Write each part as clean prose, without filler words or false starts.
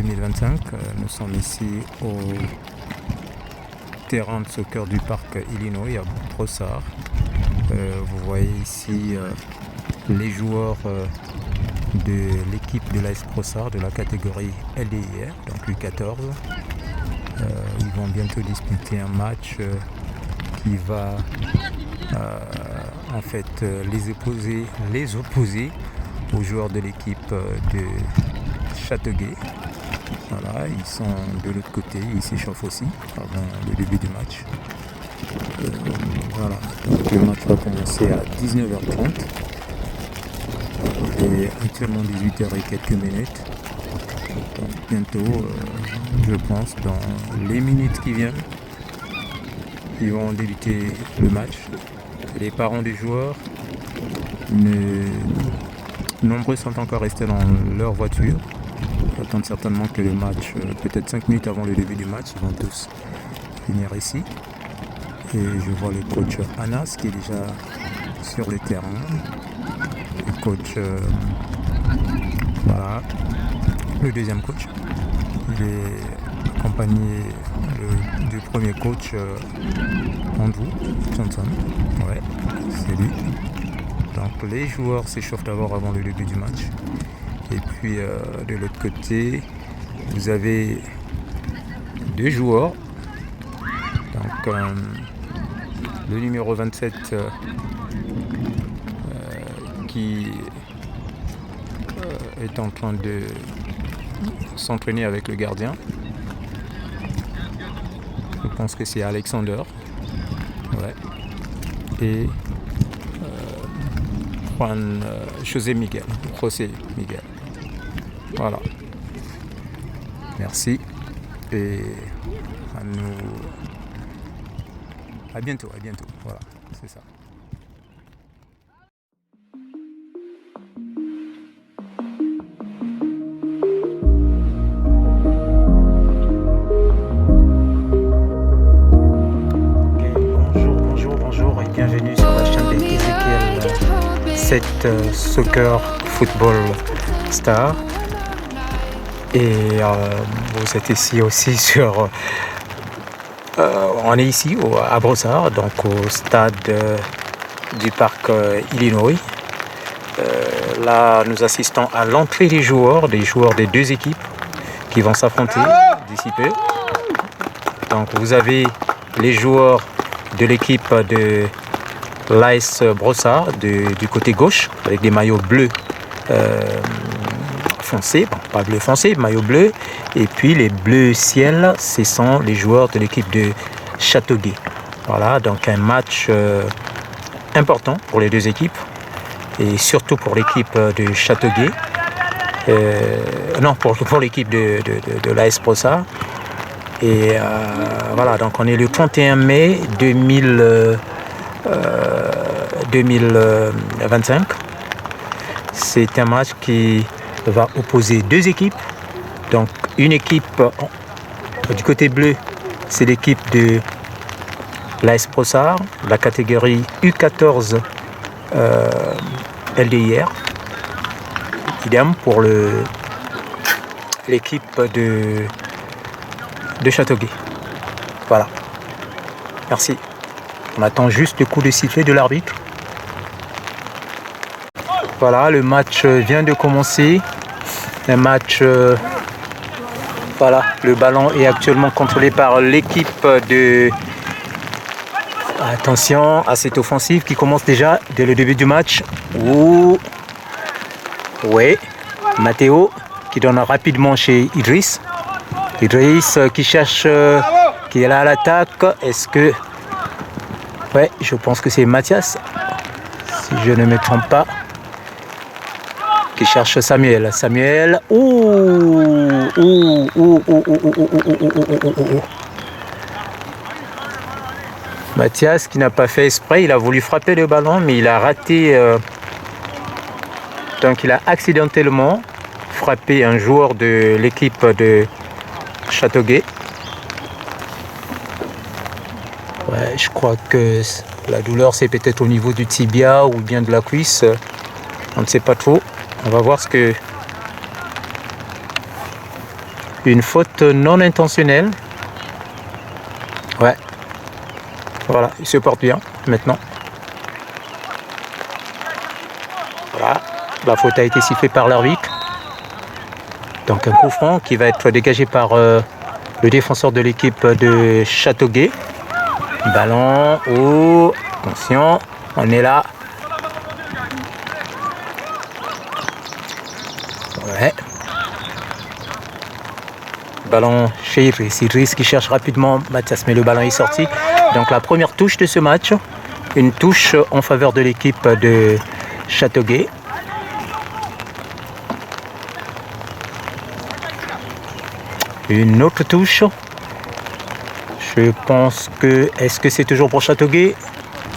2025. Nous sommes ici au terrain de soccer du parc Illinois à Brossard. Vous voyez ici les joueurs de l'équipe de l'AS Brossard de la catégorie LDIR, donc U14. Ils vont bientôt disputer un match qui va en fait les opposer aux joueurs de l'équipe de Châteauguay. Voilà, ils sont de l'autre côté, ils s'échauffent aussi avant le début du match. Voilà, donc le match va commencer à 19h30. Il est actuellement 18h et quelques minutes. Donc bientôt, je pense, dans les minutes qui viennent, ils vont débuter le match. Les parents des joueurs, nombreux sont encore restés dans leur voiture. Ils attendent certainement que le match, peut-être 5 minutes avant le début du match, ils vont tous venir ici. Et je vois le coach Anas qui est déjà sur le terrain. Le coach, voilà, le deuxième coach. Il est accompagné du premier coach Andrew Johnson. Ouais, c'est lui. Donc les joueurs s'échauffent d'abord avant le début du match. Et puis de l'autre côté, vous avez deux joueurs. Donc le numéro 27 qui est en train de s'entraîner avec le gardien. Je pense que c'est Alexander. Ouais. Et José Miguel. Voilà. Merci. Et à bientôt. Voilà, c'est ça. Bonjour et bienvenue sur la chaîne d'Ezekiel 7 Soccer Football Star. Et vous êtes ici aussi sur... on est ici à Brossard, donc au stade du parc Illinois. Là, nous assistons à l'entrée des joueurs des deux équipes qui vont s'affronter d'ici peu. Donc vous avez les joueurs de l'équipe de l'AS Brossard du côté gauche avec des maillots bleus foncé, bon, pas bleu foncé, maillot bleu, et puis les bleus ciel, ce sont les joueurs de l'équipe de Châteauguay. Voilà, donc un match important pour les deux équipes, et surtout pour l'équipe de Châteauguay, non, pour l'équipe de l'AS Brossard. Et voilà, donc on est le 31 mai 2025. C'est un match qui va opposer deux équipes. Donc une équipe du côté bleu, c'est l'équipe de l'AS Brossard, la catégorie U14 LDIR. Idem pour l'équipe de Châteauguay. Voilà. Merci. On attend juste le coup de sifflet de l'arbitre. Voilà, le match vient de commencer. Un match, voilà, le ballon est actuellement contrôlé par l'équipe de... Attention à cette offensive qui commence déjà dès le début du match. Ouh. Ouais, Matteo qui donne rapidement chez Idriss. Idriss qui cherche, qui est là à l'attaque. Est-ce que... Ouais, je pense que c'est Mathias, si je ne me trompe pas, qui cherche Samuel. Samuel, Mathias qui n'a pas fait exprès, il a voulu frapper le ballon, mais il a raté. Donc il a accidentellement frappé un joueur de l'équipe de Châteauguay. Ouais, je crois que la douleur c'est peut-être au niveau du tibia ou bien de la cuisse. On ne sait pas trop. On va voir ce que Une faute non intentionnelle. Ouais. Voilà, il se porte bien maintenant. Voilà, la faute a été sifflée par l'arbitre. Donc un coup franc qui va être dégagé par le défenseur de l'équipe de Châteauguay. Ballon, oh, attention, on est là. Ouais. Ballon chez Idriss qui cherche rapidement Mathias, mais le ballon est sorti. Donc la première touche de ce match, une touche en faveur de l'équipe de Châteauguay. Une autre touche. Je pense que... Est-ce que c'est toujours pour Châteauguay?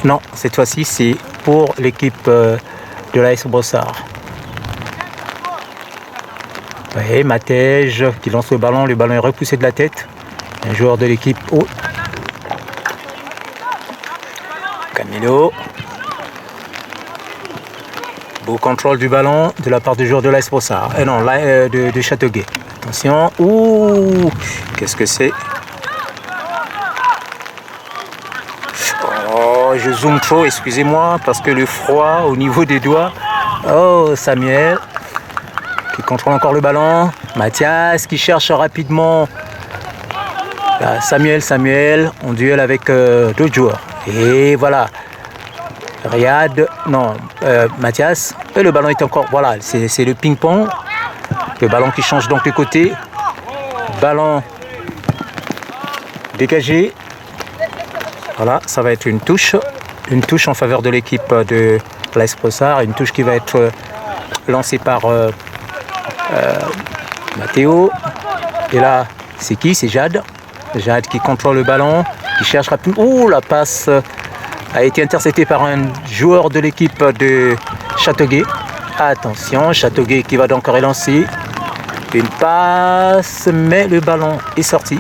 Non, cette fois-ci, c'est pour l'équipe de l'AS Brossard. Oui, Matej qui lance le ballon est repoussé de la tête. Un joueur de l'équipe. Oh. Camilo. Beau contrôle du ballon de la part du joueur de l'AS Brossard. Non, de Châteauguay. Attention. Ouh, qu'est-ce que c'est? Oh, je zoome trop, excusez-moi, parce que le froid au niveau des doigts. Oh, Samuel qui contrôle encore le ballon. Mathias qui cherche rapidement. Là, Samuel en duel avec d'autres joueurs. Et voilà. Riyad, non, Mathias. Et le ballon est encore, voilà, c'est le ping-pong. Le ballon qui change donc de côté. Ballon dégagé. Voilà, ça va être une touche en faveur de l'équipe de l'AS Brossard. Une touche qui va être lancée par Mathéo. Et là, c'est qui? C'est Jade. Jade qui contrôle le ballon, qui cherche rapidement. Ouh, la passe a été interceptée par un joueur de l'équipe de Châteauguay. Attention, Châteauguay qui va donc relancer. Une passe, mais le ballon est sorti.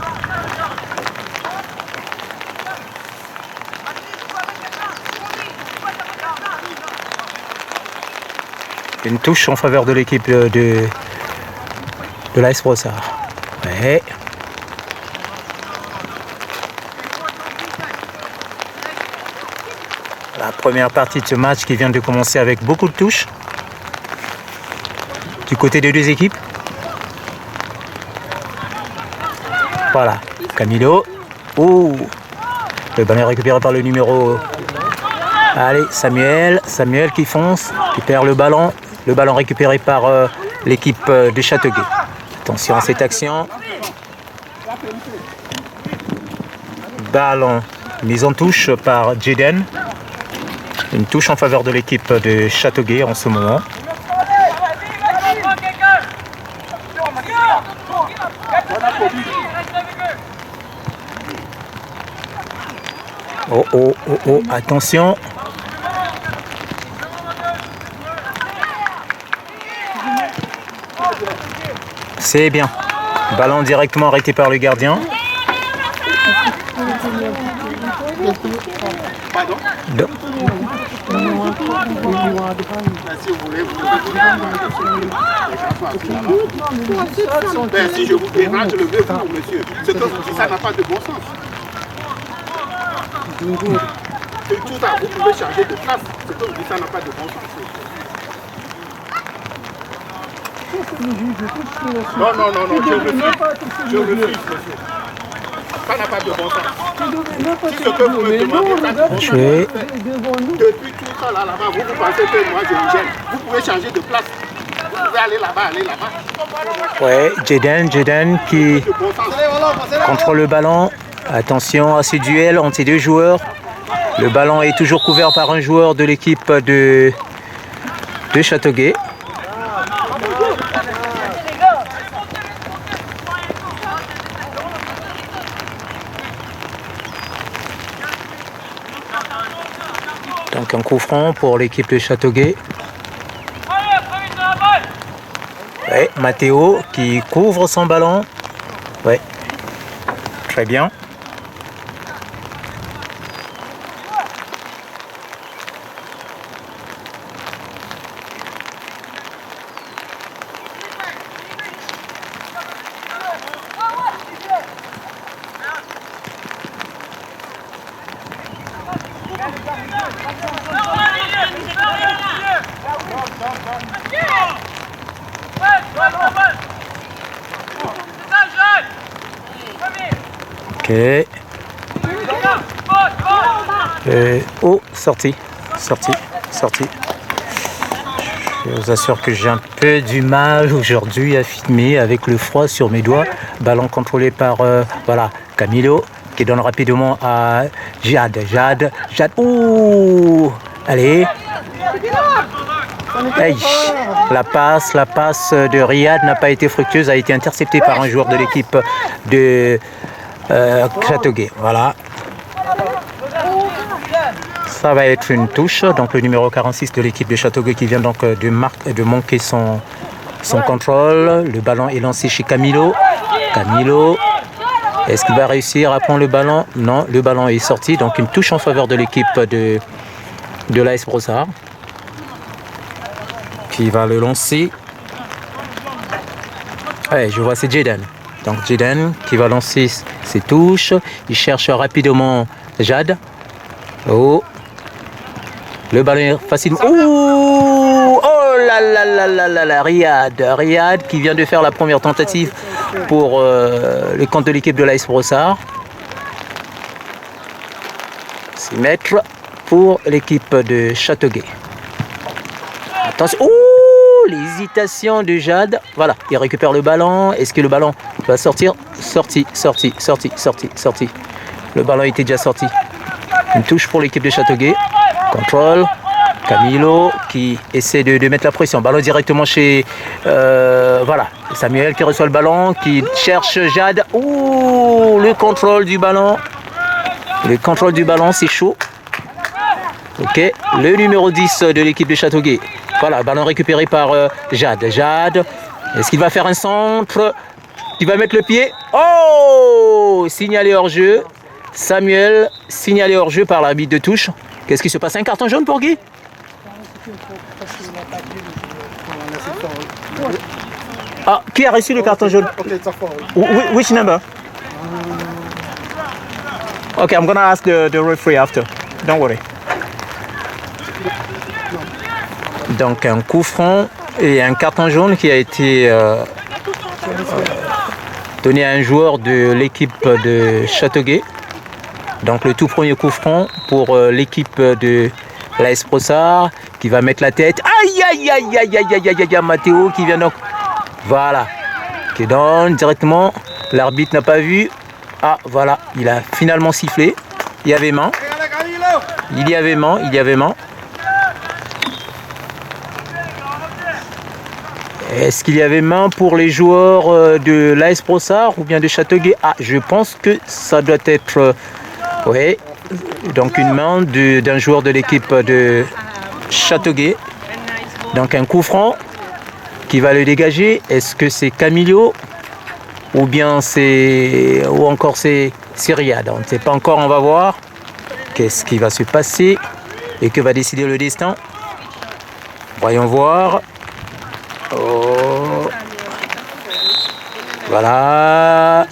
Une touche en faveur de l'équipe de l'AS Brossard. Ouais. La première partie de ce match qui vient de commencer avec beaucoup de touches. Du côté des deux équipes. Voilà, Camilo. Oh, le ballon est récupéré par le numéro. Allez, Samuel qui fonce, qui perd le ballon. Le ballon récupéré par l'équipe de Châteauguay. Attention à cette action. Ballon mise en touche par Jaden. Une touche en faveur de l'équipe de Châteauguay en ce moment. Oh, attention. C'est bien. Ballon directement arrêté par le gardien. Pardon? Si je vous dérange, le veux pour monsieur. Ce que vous dites, ça n'a pas de bon sens. Tout ça, vous pouvez changer de place. Ce que vous dites, ça n'a pas de bon sens. Non, je refuse, monsieur. Ça n'a pas de bon sens. Si ce que vous me demandez, ça n'a pas de bon sens. Depuis tout ça là-bas, vous pensez que moi je vous gêne. Vous pouvez changer de place. Vous pouvez aller là-bas, Ouais, Jaden qui contrôle le ballon. Attention à ce duel entre ces deux joueurs. Le ballon est toujours couvert par un joueur de l'équipe de Châteauguay. Donc un coup franc pour l'équipe de Châteauguay. Ouais, Mathéo qui couvre son ballon. Ouais, très bien. Oh, sortie. Je vous assure que j'ai un peu du mal aujourd'hui à filmer avec le froid sur mes doigts. Ballon contrôlé par voilà, Camilo qui donne rapidement à Jade. Ouh, allez. Hey, la passe de Riyad n'a pas été fructueuse, a été interceptée par un joueur de l'équipe de Châteauguay. Voilà. Ça va être une touche, donc le numéro 46 de l'équipe de Châteauguay qui vient donc de manquer son contrôle. Le ballon est lancé chez Camilo. Est-ce qu'il va réussir à prendre le ballon? Non, le ballon est sorti, donc une touche en faveur de l'équipe de l'AS Brossard qui va le lancer. Ouais, je vois, c'est Jaden. Donc Jaden qui va lancer ses touches. Il cherche rapidement Jade. Oh, le ballon est facilement. Oh là, Riyad qui vient de faire la première tentative pour le compte de l'équipe de l'AS Brossard. 6 mètres pour l'équipe de Châteauguay. Attention. Oh, l'hésitation de Jade. Voilà, il récupère le ballon. Est-ce que le ballon va sortir? Sorti. Le ballon était déjà sorti. Une touche pour l'équipe de Châteauguay. Contrôle. Camilo qui essaie de mettre la pression. Ballon directement chez... voilà. Samuel qui reçoit le ballon, qui cherche Jade. Ouh, le contrôle du ballon. C'est chaud. Ok. Le numéro 10 de l'équipe de Châteauguay. Voilà, ballon récupéré par Jade. Est-ce qu'il va faire un centre? Il va mettre le pied. Oh, signalé hors jeu. Samuel, signalé hors jeu par l'arbitre de touche. Qu'est-ce qui se passe? Un carton jaune pour Guy? Ah, qui a reçu le carton jaune? Which number? Okay, I'm gonna ask the referee after. Don't worry. Donc un coup franc et un carton jaune qui a été donné à un joueur de l'équipe de Châteauguay. Donc le tout premier coup franc pour l'équipe de l'AS Brossard qui va mettre la tête. Aïe, Mathéo qui vient donc. Voilà. Qui donne directement. L'arbitre n'a pas vu. Ah voilà, il a finalement sifflé. Il y avait main. Est-ce qu'il y avait main pour les joueurs de l'AS Brossard ou bien de Châteauguay? Ah, je pense que ça doit être... oui, donc une main d'un joueur de l'équipe de Châteauguay. Donc un coup franc qui va le dégager. Est-ce que c'est Camilo ou bien c'est... ou encore c'est Riyad? On ne sait pas encore, on va voir. Qu'est-ce qui va se passer et que va décider le destin? Voyons voir. Oh. Voilà.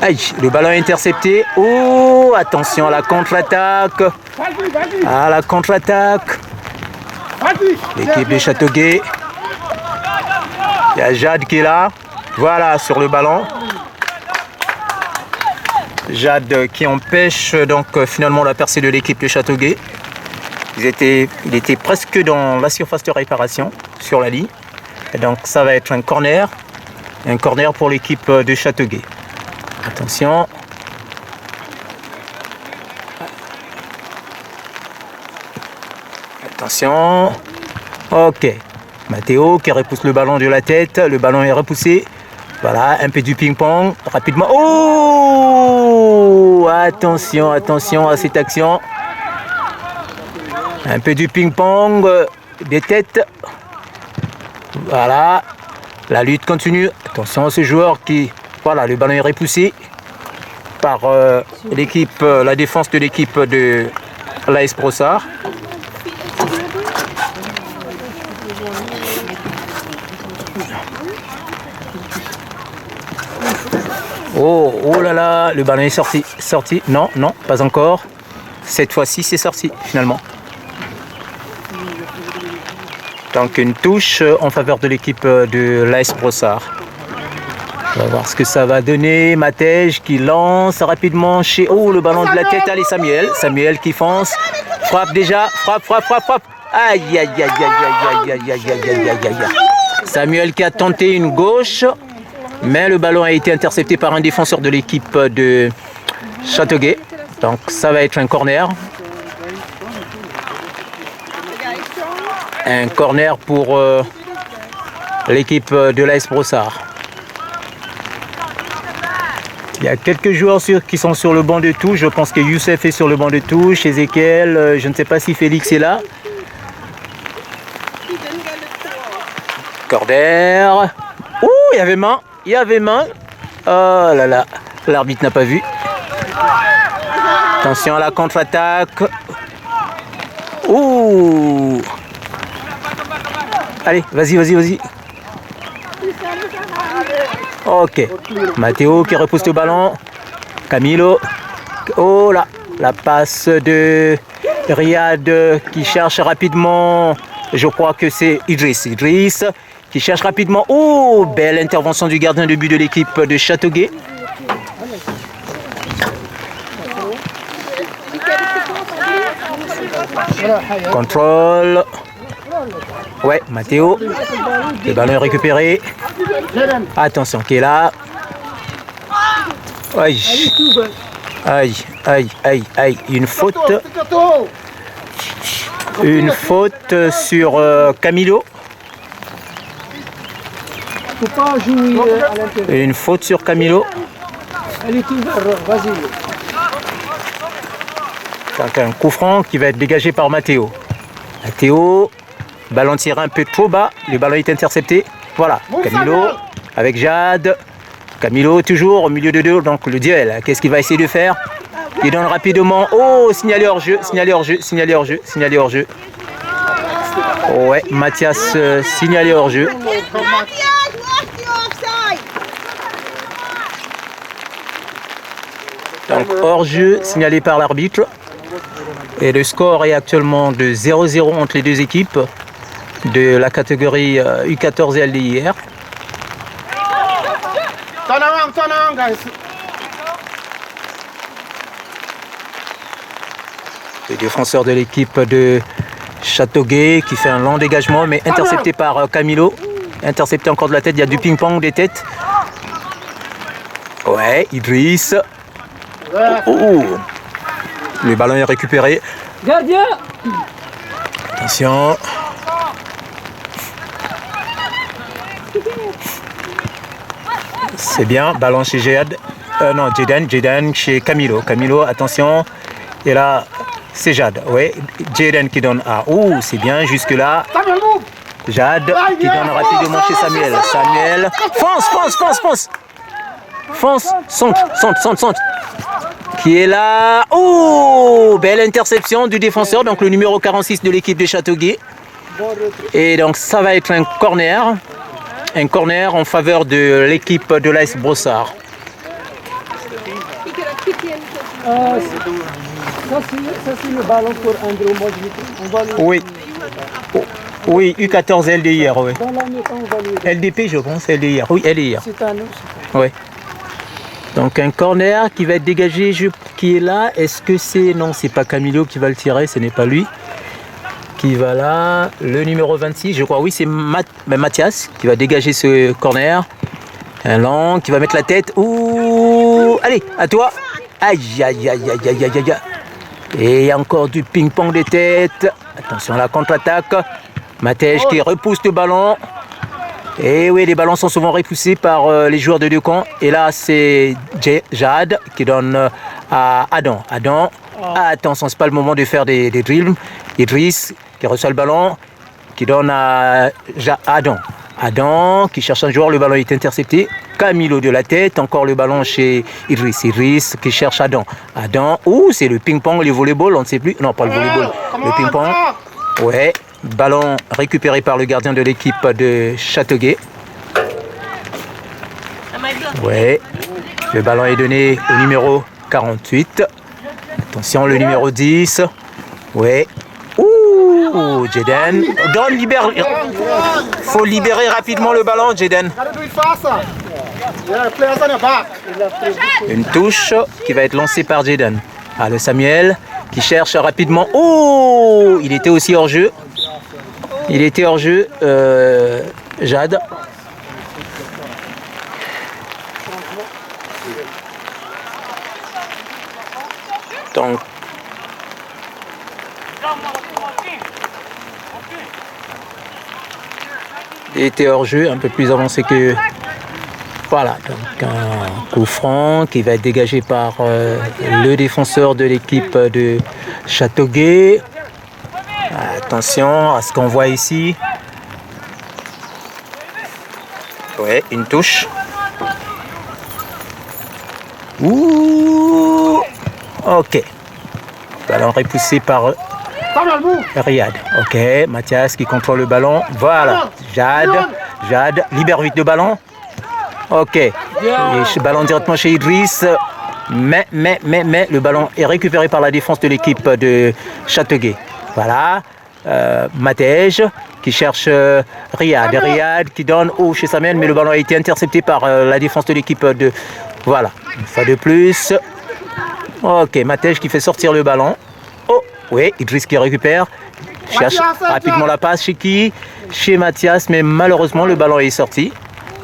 Aïe, le ballon est intercepté. Oh, attention à la contre-attaque. L'équipe de Châteauguay. Il y a Jade qui est là. Voilà, sur le ballon. Jade qui empêche donc finalement la percée de l'équipe de Châteauguay. Il était presque dans la surface de réparation sur la ligne. Et donc ça va être un corner pour l'équipe de Châteauguay. Attention. Ok. Mathéo qui repousse le ballon de la tête. Le ballon est repoussé. Voilà, un peu du ping-pong. Rapidement. Oh, attention à cette action. Un peu du ping-pong. Des têtes. Voilà. La lutte continue. Attention à ce joueur qui... Voilà, le ballon est repoussé par la défense de l'équipe de l'AS Brossard. Oh là là, le ballon est sorti. Non, pas encore. Cette fois-ci, c'est sorti finalement. Donc une touche en faveur de l'équipe de l'AS Brossard. On va voir ce que ça va donner. Matej qui lance rapidement chez... Oh, le ballon de la tête. Allez, Samuel. Samuel qui fonce. Frappe déjà. Frappe. Aïe, aïe, aïe, aïe, aïe, aïe, aïe, aïe, aïe, aïe, aïe. Samuel qui a tenté une gauche. Mais le ballon a été intercepté par un défenseur de l'équipe de Châteauguay. Donc ça va être un corner. Un corner pour l'équipe de l'AS Brossard. Il y a quelques joueurs qui sont sur le banc de touche. Je pense que Youssef est sur le banc de touche. Ezekiel, je ne sais pas si Félix est là. Corner. Ouh, il y avait main. Oh là là, l'arbitre n'a pas vu. Attention à la contre-attaque. Ouh. Allez, vas-y. Ok. Matteo qui repousse le ballon. Camilo. Oh là, la passe de Riyad qui cherche rapidement. Je crois que c'est Idriss. Idriss qui cherche rapidement. Oh, belle intervention du gardien de but de l'équipe de Châteauguay. Contrôle. Ouais, Matteo. Le ballon est récupéré. Attention, qui est là. Aïe. Une faute. Une faute sur Camilo. Une faute sur Camilo. Donc un coup franc qui va être dégagé par Matteo. Matteo, ballon tiré un peu trop bas. Le ballon est intercepté. Voilà, Camilo avec Jade. Camilo toujours au milieu de deux. Donc le duel, qu'est-ce qu'il va essayer de faire? Il donne rapidement. Oh, signalé hors jeu. Ouais, Mathias signalé hors jeu. Donc hors jeu signalé par l'arbitre. Et le score est actuellement de 0-0 entre les deux équipes de la catégorie U14 et LDIR. Le défenseur de l'équipe de Châteauguay qui fait un long dégagement mais intercepté par Camilo. Intercepté encore de la tête, il y a du ping-pong des têtes. Ouais, Idriss. Oh. Le ballon est récupéré. Gardien. Attention. C'est bien, ballon chez Jade. Jaden chez Camilo. Camilo, attention. Et là, c'est Jade. Oui, Jaden qui donne à... Ouh, c'est bien, jusque-là. Jade qui donne rapidement chez Samuel. Samuel, fonce. Centre. Qui est là. Oh, belle interception du défenseur, donc le numéro 46 de l'équipe de Châteauguay. Et donc ça va être un corner. Un corner en faveur de l'équipe de l'AS Brossard. Ça c'est le ballon pour Andrew. Oui, U14 LDIR, oui. Dans la mi-temps, on va lui... LDP, je pense, LDIR. Oui, LDIR. C'est à nous. Oui. Donc un corner qui va être dégagé, qui est là. Est-ce que c'est... Non, c'est pas Camilo qui va le tirer, ce n'est pas lui. Qui va là, le numéro 26, je crois, oui, c'est Mathias qui va dégager ce corner. Un long qui va mettre la tête. Ouh, allez, à toi. Aïe. Et encore du ping-pong des têtes. Attention à la contre-attaque. Matej qui repousse le ballon. Et oui, les ballons sont souvent repoussés par les joueurs de deux camps. Et là, c'est Jade qui donne à Adam. Attention, c'est pas le moment de faire des drills. Idriss qui reçoit le ballon, qui donne à Adam. Adam qui cherche un joueur, le ballon est intercepté. Camilo de la tête, encore le ballon chez Idriss. Idriss qui cherche Adam. C'est le ping-pong, le volleyball, on ne sait plus. Non, pas le volleyball, le ping-pong. Ouais, ballon récupéré par le gardien de l'équipe de Châteauguay. Ouais, le ballon est donné au numéro 48. Attention, le numéro 10. Ouais. Ouh, Jaden. Faut libérer rapidement le ballon, Jaden. Une touche qui va être lancée par Jaden. Ah, le Samuel qui cherche rapidement. Oh, il était aussi hors jeu. Il était hors jeu, Jade. Donc, il était hors jeu, un peu plus avancé que... Voilà, donc un coup franc qui va être dégagé par le défenseur de l'équipe de Châteauguay. Attention à ce qu'on voit ici. Ouais, une touche. Ouh, ok. Ballon repoussé par Riyad. Ok, Mathias qui contrôle le ballon. Voilà, Jade libère vite le ballon. Ok, et ballon directement chez Idriss. Mais, le ballon est récupéré par la défense de l'équipe de Châteauguay. Voilà, Matej qui cherche Riyad qui donne chez Samuel, mais le ballon a été intercepté par la défense de l'équipe de... Voilà, une fois de plus. Ok, Matej qui fait sortir le ballon. Oh, oui, Idriss qui récupère. Cherche rapidement la passe chez qui? Chez Mathias, mais malheureusement le ballon est sorti.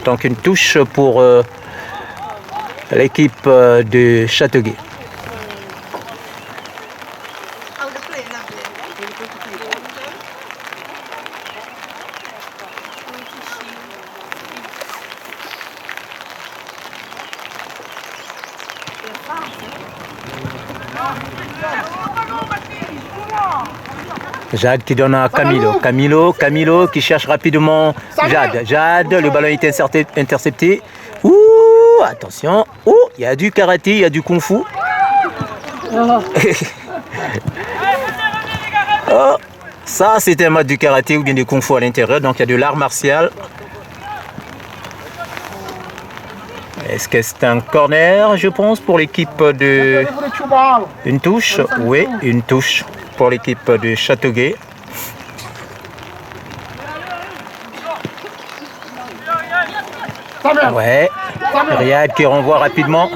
Donc une touche pour l'équipe de Châteauguay. Jade qui donne à Camilo qui cherche rapidement Jade, le ballon est intercepté. Ouh, attention. Oh, il y a du karaté, il y a du kung-fu. Oh, ça c'est un match du karaté ou bien du kung-fu à l'intérieur, donc il y a de l'art martial. Est-ce que c'est un corner, je pense, pour l'équipe de... Une touche? Oui, une touche pour l'équipe de Châteauguay. Ouais, Riyad qui renvoie rapidement.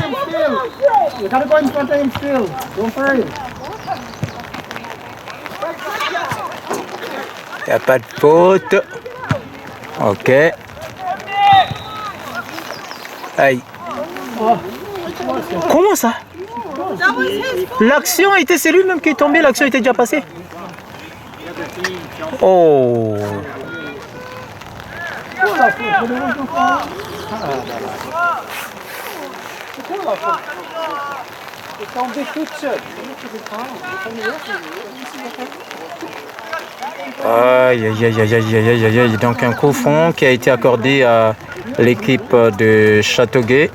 Il n'y a pas de faute. Ok. Aïe. Comment ça? L'action était, c'est lui-même qui est tombé, l'action était déjà passée. Oh. Aïe, aïe, aïe, aïe, aïe, aïe, aïe, aïe. Donc un coup franc qui a été accordé à l'équipe de Châteauguay.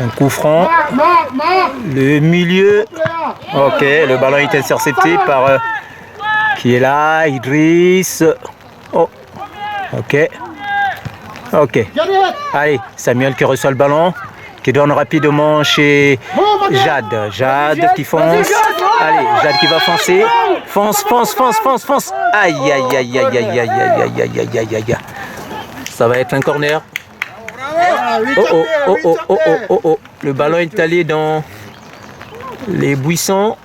Un coup franc. Le milieu. Ok, le ballon est intercepté par qui est là, Idriss. Oh, ok. Ok. Allez, Samuel qui reçoit le ballon, qui donne rapidement chez Jade. Jade qui fonce. Allez, Jade qui va foncer. Fonce, fonce, fonce, fonce, fonce. Aïe, aïe, aïe, aïe, aïe, aïe, aïe, aïe, aïe, aïe, aïe, aïe. Ça va être un corner. Oh, oh, oh, oh, oh, oh, oh, oh. Le ballon est allé dans les buissons.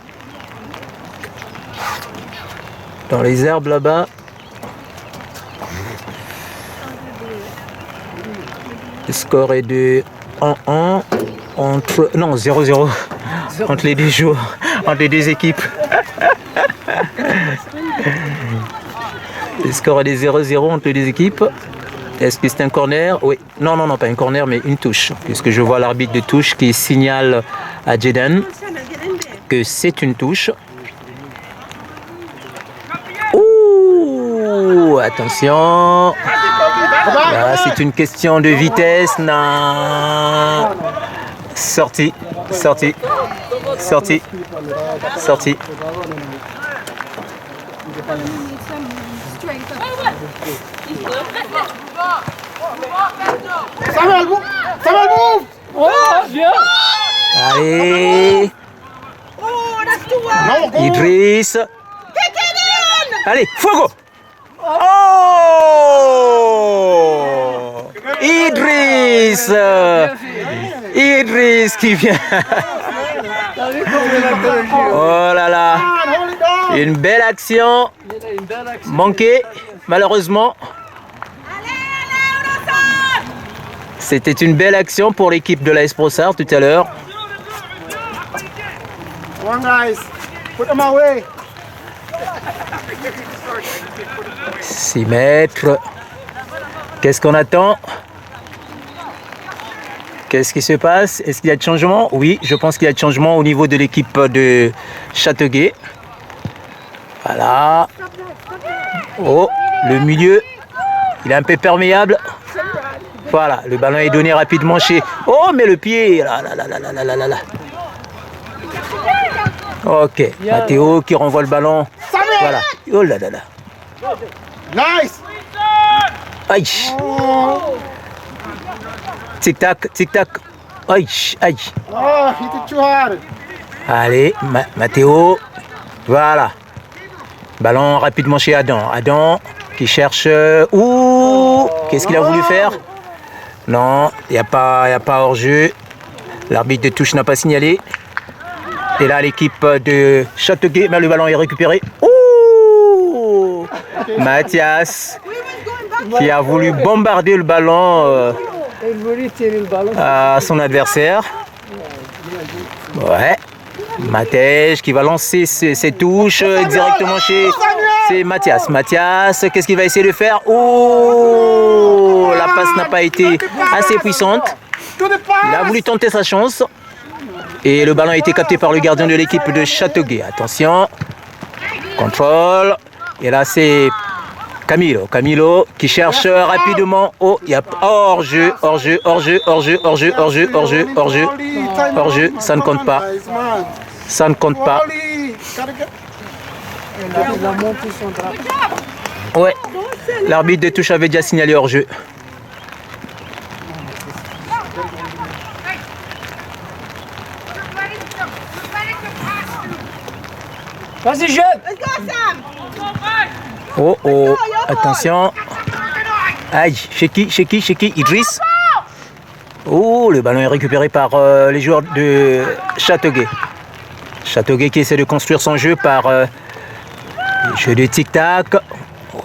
Dans les herbes là-bas. Le score est de 1-1 entre... Non, 0-0 entre les deux joueurs, entre les deux équipes. Le score est de 0-0 entre les deux équipes. Est-ce que c'est un corner? Oui. Non, non, non, pas un corner, mais une touche. Puisque je vois l'arbitre de touche qui signale à Jaden que c'est une touche. Ouh, attention. Là, c'est une question de vitesse. Non. Sortie, sortie, sortie, sortie. Samuel, move! Oh, bien. Allez. Idriss. Allez, Fuego. Oh Idriss Idriss qui vient. Oh là là. Une belle action. Manquée, malheureusement. C'était une belle action pour l'équipe de l'AS Brossard tout à l'heure. 6 mètres. Qu'est-ce qu'on attend? Qu'est-ce qui se passe? Est-ce qu'il y a de changement? Oui, je pense qu'il y a de changement au niveau de l'équipe de Châteauguay. Voilà. Oh, le milieu, il est un peu perméable. Voilà, le ballon est donné rapidement chez... Oh, mais le pied, là, là, là, là, là, là, là, là. Ok, Mathéo qui renvoie le ballon. Voilà. Oh là là là. Nice. Aïe. Tic-tac, tic-tac. Aïe, aïe. Oh, hit it too hard. Allez, Mathéo. Voilà. Ballon rapidement chez Adam. Adam qui cherche... Ouh, qu'est-ce qu'il a voulu faire? Non, il n'y a pas hors-jeu. L'arbitre de touche n'a pas signalé. Et là, l'équipe de Châteauguay, mais le ballon est récupéré. Ouh, Mathias qui a voulu bombarder le ballon à son adversaire. Ouais. Matej qui va lancer ses touches directement chez... C'est Mathias. Mathias, qu'est-ce qu'il va essayer de faire? Oh, la passe n'a pas été assez puissante. Il a voulu tenter sa chance. Et le ballon a été capté par le gardien de l'équipe de Châteauguay. Attention. Contrôle. Et là, c'est Camilo. Camilo qui cherche rapidement. Oh, il y a hors-jeu, hors-jeu, hors-jeu, hors-jeu, hors-jeu, hors-jeu, hors-jeu, hors-jeu. Hors-jeu, ça ne compte pas. Ça ne compte pas. Ouais. L'arbitre de touche avait déjà signalé hors-jeu. Vas-y, jeune. Oh, oh, attention. Aïe, chez qui, Idriss. Oh, le ballon est récupéré par les joueurs de Châteauguay. Châteauguay qui essaie de construire son jeu par jeu de tic-tac.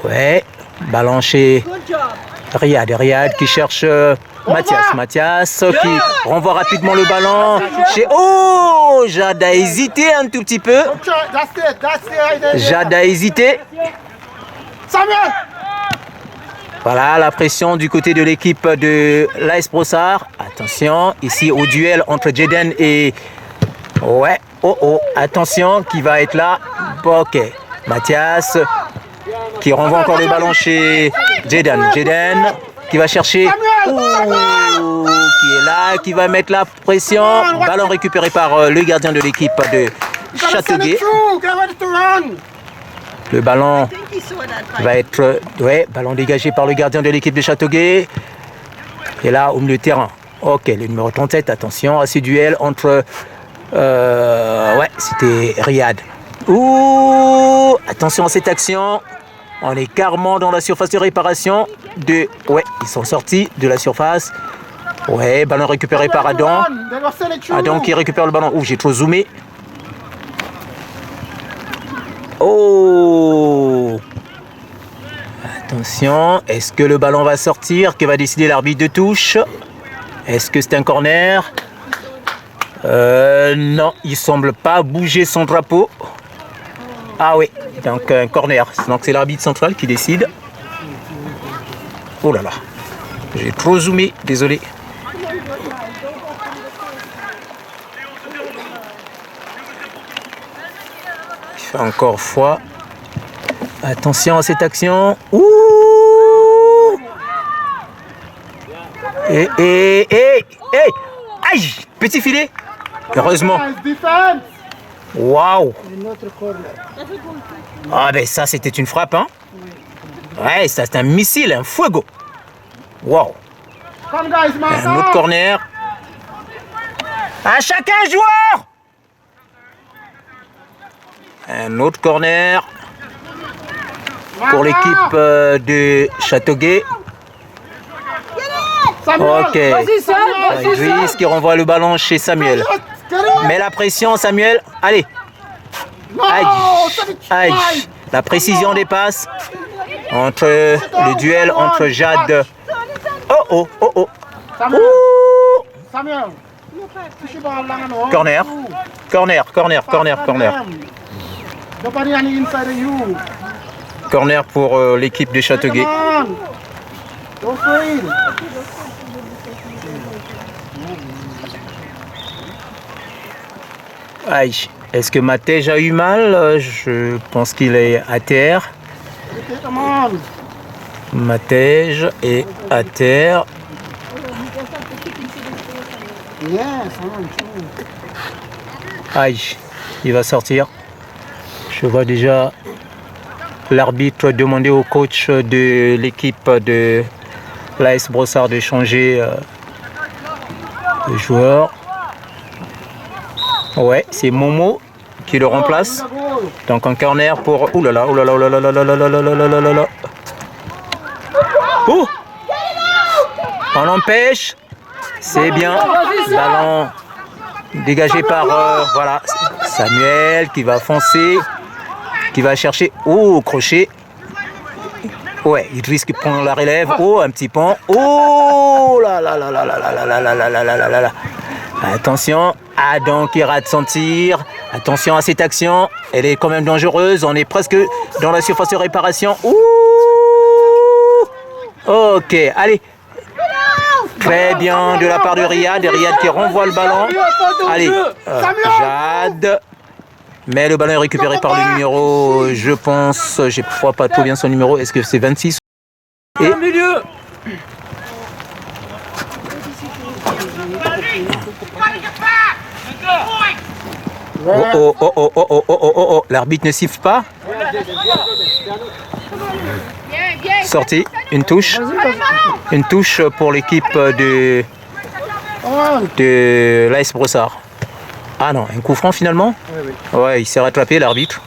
Ouais, ballon chez Riyad. Riyad qui cherche Mathias. Mathias qui renvoie rapidement le ballon chez... Oh, Jade a hésité un tout petit peu. Jade a hésité. Voilà la pression du côté de l'équipe de l'AS Brossard. Attention, ici au duel entre Jaden et... Ouais, oh oh, attention, qui va être là. Ok, Mathias qui renvoie encore le ballon chez Jaden. Jaden qui va chercher... Oh, qui est là, qui va mettre la pression. Ballon récupéré par le gardien de l'équipe de Châteauguay. Le ballon va être... Ouais, ballon dégagé par le gardien de l'équipe de Châteauguay. Et là, au milieu de terrain. Ok, le numéro 37, attention à ce duel entre... ouais, c'était Riyad. Ouh, attention à cette action. On est carrément dans la surface de réparation de... Ouais, ils sont sortis de la surface. Ouais, ballon récupéré par Adam. Adam qui récupère le ballon. Ouh, j'ai trop zoomé. Oh! Attention, est-ce que le ballon va sortir? Que va décider l'arbitre de touche? Est-ce que c'est un corner? Non, il semble pas bouger son drapeau. Ah oui, donc un corner. Donc c'est l'arbitre central qui décide. Oh là là, j'ai trop zoomé, désolé. Il fait encore froid. Attention à cette action. Ouh! Aïe! Petit filet. Heureusement. Waouh! Ah ben ça c'était une frappe, hein? Ouais, ça c'est un missile, un fuego. Waouh! Un autre corner. À chacun joueur! Un autre corner. pour l'équipe de Châteauguay. Ok. Idriss qui renvoie le ballon chez Samuel. Mets la pression, Samuel. Allez. Aïe. Aïe. La précision des passes. Entre le duel entre Jade. Oh. Samuel. Corner. Corner pour l'équipe de Châteauguay. Aïe. Est-ce que Matej a eu mal? Je pense qu'il est à terre. Matej est à terre. Aïe, il va sortir. Je vois déjà l'arbitre demander au coach de l'équipe de l'AS Brossard de changer le joueur. Ouais, c'est Momo qui le remplace. Donc un corner pour... Ouh là là. Oh, on l'empêche. C'est bien. Ballon dégagé par voilà, Samuel qui va foncer, qui va chercher. Oh, crochet. Ouais, Idriss qui prend la relève. Oh, un petit pont. Oh là. Attention, Adam qui rate son tir. Attention à cette action. Elle est quand même dangereuse. On est presque dans la surface de réparation. Ouh. Ok, allez. Très bien de la part de Riyad. Riyad qui renvoie le ballon. Allez, Jade. Mais le ballon est récupéré par le numéro, je pense, je ne vois pas trop bien son numéro. Est-ce que c'est 26? Et milieu. Oh. L'arbitre ne siffle pas. Sortie, une touche. Une touche pour l'équipe de l'AS Brossard. Ah non, un coup franc finalement? Ouais, il s'est rattrapé l'arbitre.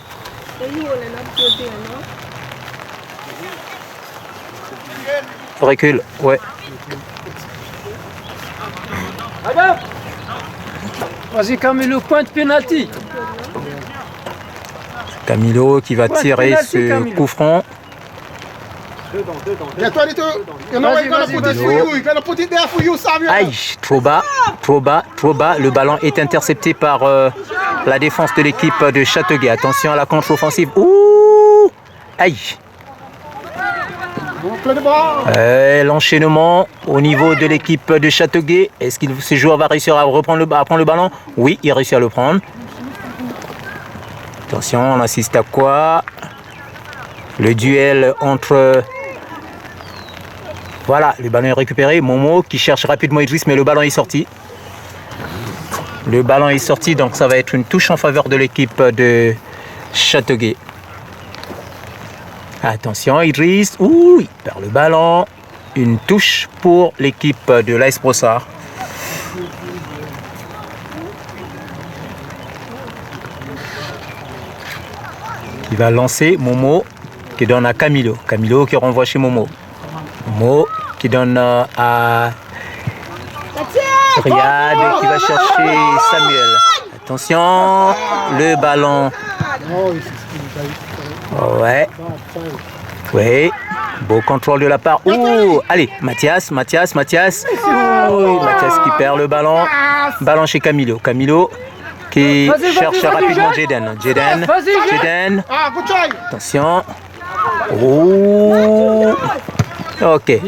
Recule, ouais. Vas-y Camilo, point de penalty. Camilo qui va tirer ce coup franc. Aïe, trop bas. Le ballon est intercepté par la défense de l'équipe de Châteauguay. Attention à la contre-offensive. Ouh, aïe. L'enchaînement au niveau de l'équipe de Châteauguay. Est-ce que ce joueur va réussir à prendre le ballon? Oui, il réussit à le prendre. Attention, on assiste à quoi? Le duel entre... Voilà, le ballon est récupéré. Momo qui cherche rapidement Idriss, mais le ballon est sorti. Le ballon est sorti, donc ça va être une touche en faveur de l'équipe de Châteauguay. Attention, Idriss. Ouh, il perd le ballon. Une touche pour l'équipe de l'AS Brossard. Il va lancer Momo qui donne à Camilo. Camilo qui renvoie chez Momo. Momo qui donne à Riyad qui va chercher Samuel. Attention, le ballon. Ouais. Oui. Beau contrôle de la part. Ouh, allez, Mathias. Ouh, Mathias qui perd le ballon. Ballon chez Camilo. Camilo qui cherche rapidement Jaden. Attention. Oh. Ok.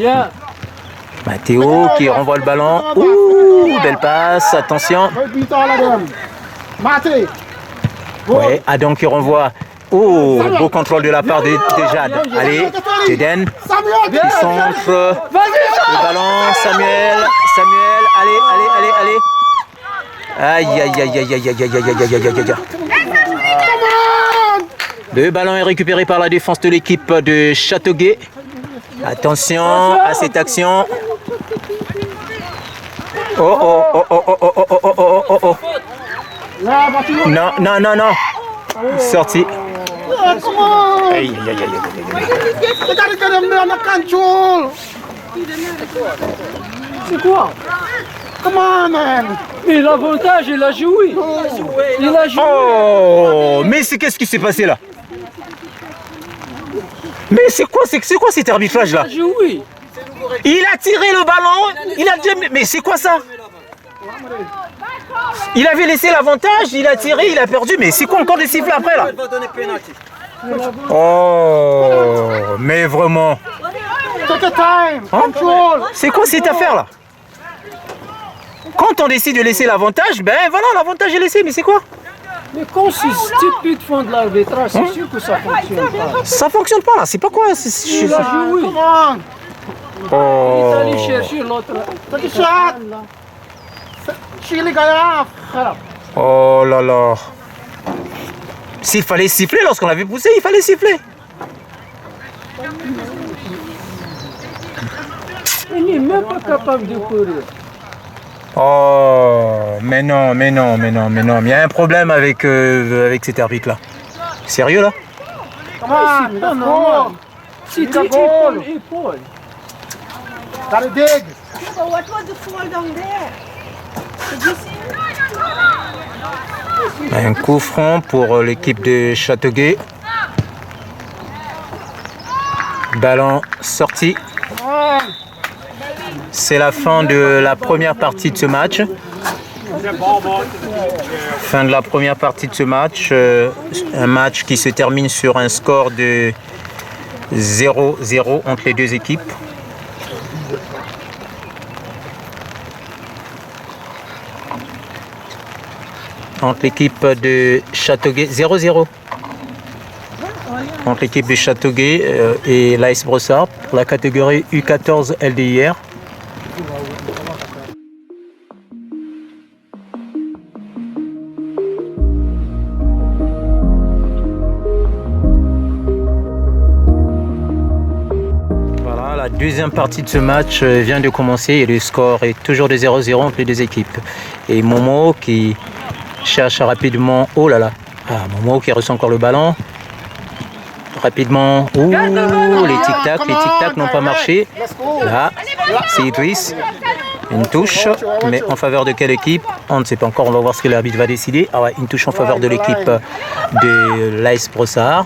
Mathéo qui renvoie le ballon. Ouh, belle passe. Attention. Ouais, Adam qui renvoie. Oh, beau contrôle de la part de Jade. Allez, Jaden qui centre le ballon. Samuel, allez. Aïe. Le ballon est récupéré par la défense de l'équipe de Châteauguay. Attention à cette action. Oh. Non. Sorti. on. Aïe, aïe, aïe, aïe, We gotta get him under control. C'est quoi? Come on, man. Mais l'avantage, il a joué. Il a joué. Oh, mais c'est qu'est-ce qui s'est passé là? Mais c'est quoi cet arbitrage là? Il a joué. Il a tiré le ballon, il a dit, mais c'est quoi ça? Il avait laissé l'avantage, il a tiré, il a perdu, mais c'est quoi encore des sifflets après là? Oh, mais vraiment. Take your time. Hein? Control. C'est quoi cette affaire là? Quand on décide de laisser l'avantage, ben voilà, l'avantage est laissé, mais c'est quoi? Mais quand ces stupides font de l'arbitrage, c'est sûr que ça fonctionne pas. Ça fonctionne pas là, c'est pas quoi? Il a joué. Come on. Il est allé Oh. chercher l'autre. Take a shot. Chili Gaya. Oh là là. S'il fallait siffler lorsqu'on l'avait poussé, il fallait siffler. Il n'est même pas capable de courir. Oh, mais non, mais non, mais non, mais non. Il y a un problème avec cet arbitre là. Sérieux là? Come on. C'est pas Let's normal. go. C'est It's a dit goal. épaule. Gotta dig. But what was the fall down there? Did you see? Un coup franc pour l'équipe de Châteauguay. Ballon sorti. Come on. C'est la fin de la première partie de ce match. Fin de la première partie de ce match. Un match qui se termine sur un score de 0-0 entre les deux équipes. Entre l'équipe de Châteauguay, 0-0. Entre l'équipe de Châteauguay et l'AS Brossard pour la catégorie U14 LDIR. Voilà, la deuxième partie de ce match vient de commencer et le score est toujours de 0-0 entre les deux équipes. Et Momo qui cherche rapidement, oh là là, Momo qui reçoit encore le ballon. Rapidement, ouh, les tic-tac n'ont pas marché. Là, c'est Idriss. Une touche, mais en faveur de quelle équipe? On ne sait pas encore, on va voir ce que l'arbitre va décider. Ah ouais, une touche en faveur de l'équipe de l'AS Brossard.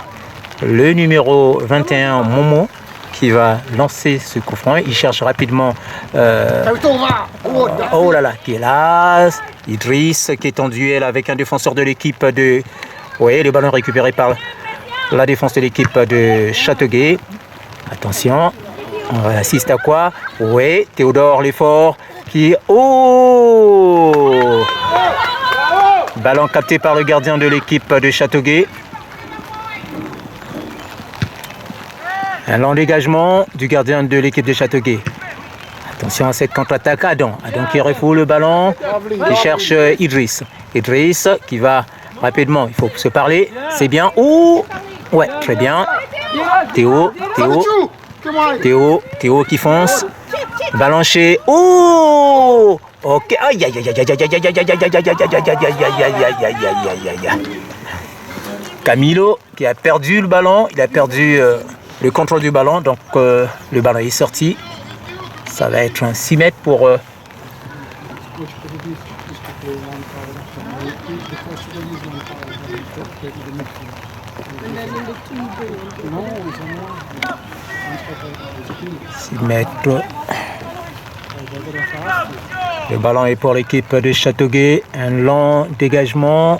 Le numéro 21, Momo, qui va lancer ce coup franc. Il cherche rapidement, oh là là, qui est là. Idriss qui est en duel avec un défenseur de l'équipe de... Oui, le ballon récupéré par la défense de l'équipe de Châteauguay. Attention, on assiste à quoi? Oui, Théodore l'effort qui... Oh! Ballon capté par le gardien de l'équipe de Châteauguay. Un long dégagement du gardien de l'équipe de Châteauguay. Attention à cette contre-attaque. Adam qui refoule le ballon, qui cherche Idriss. Idriss qui va rapidement, il faut se parler. C'est bien. Oh! Ouais, très bien. Théo qui fonce. Ballon chez... Oh! Ok. Aïe, aïe, aïe, aïe, aïe, aïe, aïe, aïe, aïe, aïe, aïe. Camilo qui a perdu le ballon. Il a perdu le contrôle du ballon. Donc le ballon est sorti. Ça va être un 6 mètres pour... mètres. Le ballon est pour l'équipe de Châteauguay. Un long dégagement.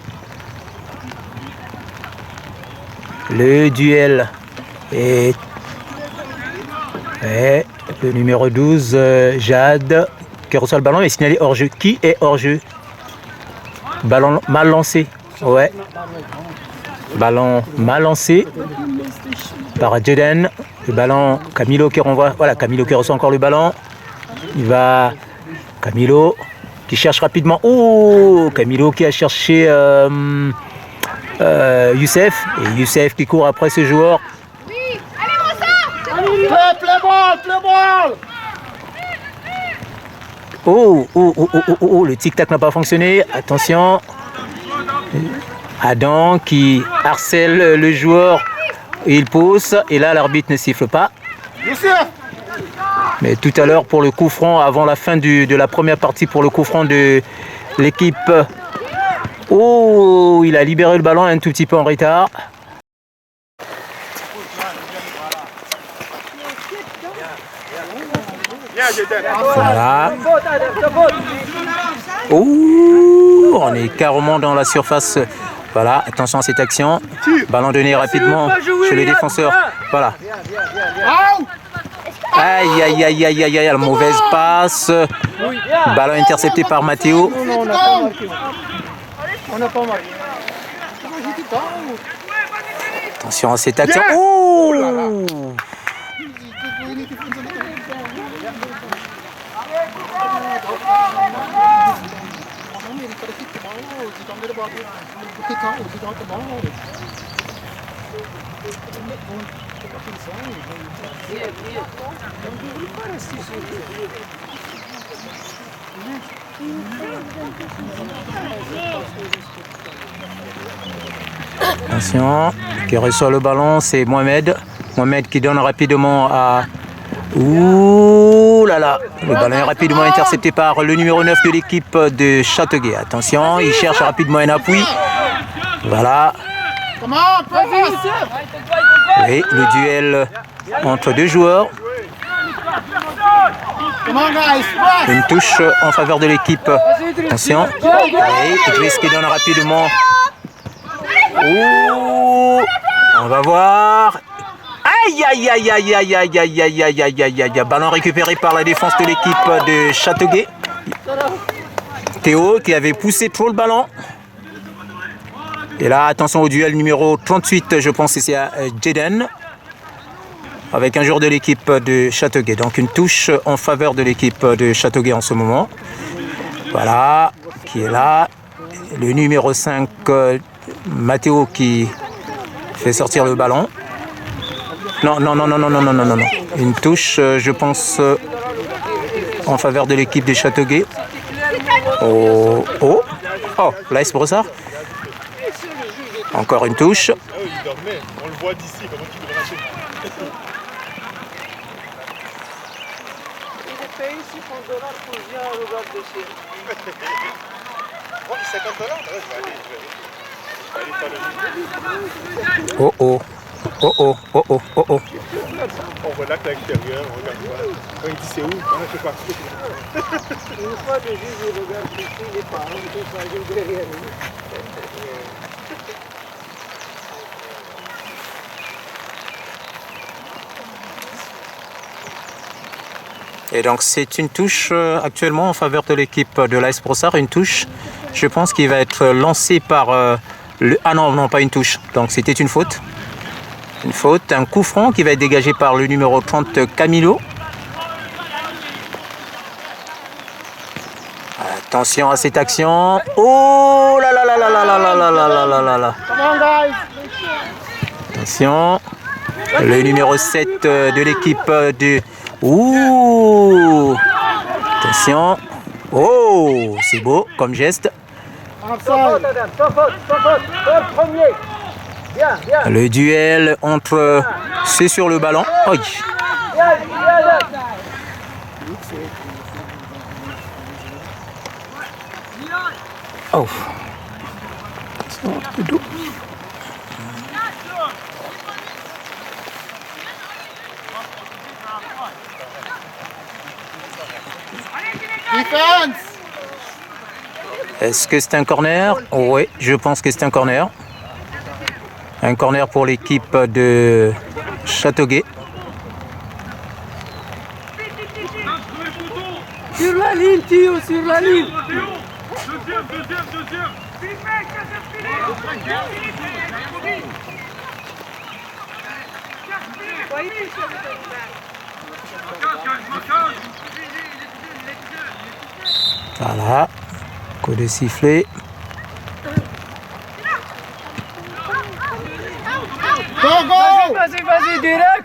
Le duel est... Et le numéro 12, Jade, qui reçoit le ballon, mais signalé hors-jeu. Qui est hors-jeu? Ballon mal lancé. Ouais. Ballon mal lancé par Jaden. Le ballon, Camilo qui renvoie. Voilà, Camilo qui reçoit encore le ballon. Il va... Camilo qui cherche rapidement. Oh! Camilo qui a cherché Youssef. Et Youssef qui court après ce joueur. Play ball. Oh, le tic-tac n'a pas fonctionné. Attention. Adam qui harcèle le joueur. Il pousse et là l'arbitre ne siffle pas. Mais tout à l'heure pour le coup franc, avant la fin de la première partie pour le coup franc de l'équipe. Oh, il a libéré le ballon un tout petit peu en retard. Voilà. Oh, on est carrément dans la surface. Voilà, attention à cette action. Ballon donné rapidement chez le défenseur. Voilà. Aïe, aïe, aïe, aïe, aïe, aïe, la mauvaise passe. Ballon intercepté par Matteo. Non, on n'a pas marqué. On n'a pas marqué. Attention à cette action. Oh! Attention, qui reçoit le ballon, c'est Mohamed. Mohamed qui donne rapidement à... Ouh là là, le ballon est rapidement intercepté par le numéro 9 de l'équipe de Châteauguay. Attention, il cherche rapidement un appui. Voilà. Oui, le duel entre deux joueurs. Une touche en faveur de l'équipe. Attention. Oui, Idriss qui donne rapidement. Ouh, on va voir. Aïe, aïe, aïe, aïe, aïe, aïe, aïe, aïe, aïe, aïe, aïe, aïe. Ballon récupéré par la défense de l'équipe de Châteauguay. Théo qui avait poussé trop le ballon. Et là, attention au duel numéro 38, je pense que c'est à Jaden. Avec un joueur de l'équipe de Châteauguay. Donc une touche en faveur de l'équipe de Châteauguay en ce moment. Voilà, qui est là. Le numéro 5, Matteo qui fait sortir le ballon. Non, non, non, non, non, non, non, non, non. Une touche, je pense, en faveur de l'équipe des Châteauguay. Oh, oh, oh, l'AS Brossard. Encore une touche. On le voit d'ici, comment tu peux rater. Oh oh, oh oh, oh oh, oh oh. On relate à l'extérieur, on regarde pas. Quand il dit c'est où, on ne sait pas. Une fois le juge regarde ici, les parents, tout ça, ils derrière lui. Et donc c'est une touche actuellement en faveur de l'équipe de l'AS Brossard, une touche, je pense, qui va être lancée par le... Ah non, non, pas une touche, donc c'était une faute. Une faute, un coup franc qui va être dégagé par le numéro 30, Camilo. Attention à cette action. Oh là là là là là là là là là là là là là. Attention. Le numéro 7 de l'équipe de... Ouh! Attention. Oh! C'est beau comme geste. Le duel entre... C'est sur le ballon. Oh. Oh. Est-ce que c'est un corner? Oui, je pense que c'est un corner. Un corner pour l'équipe de Châteauguay. Sur la ligne, Théo, sur la ligne. Deuxième. Voilà, coup de sifflet. Vas-y, direct.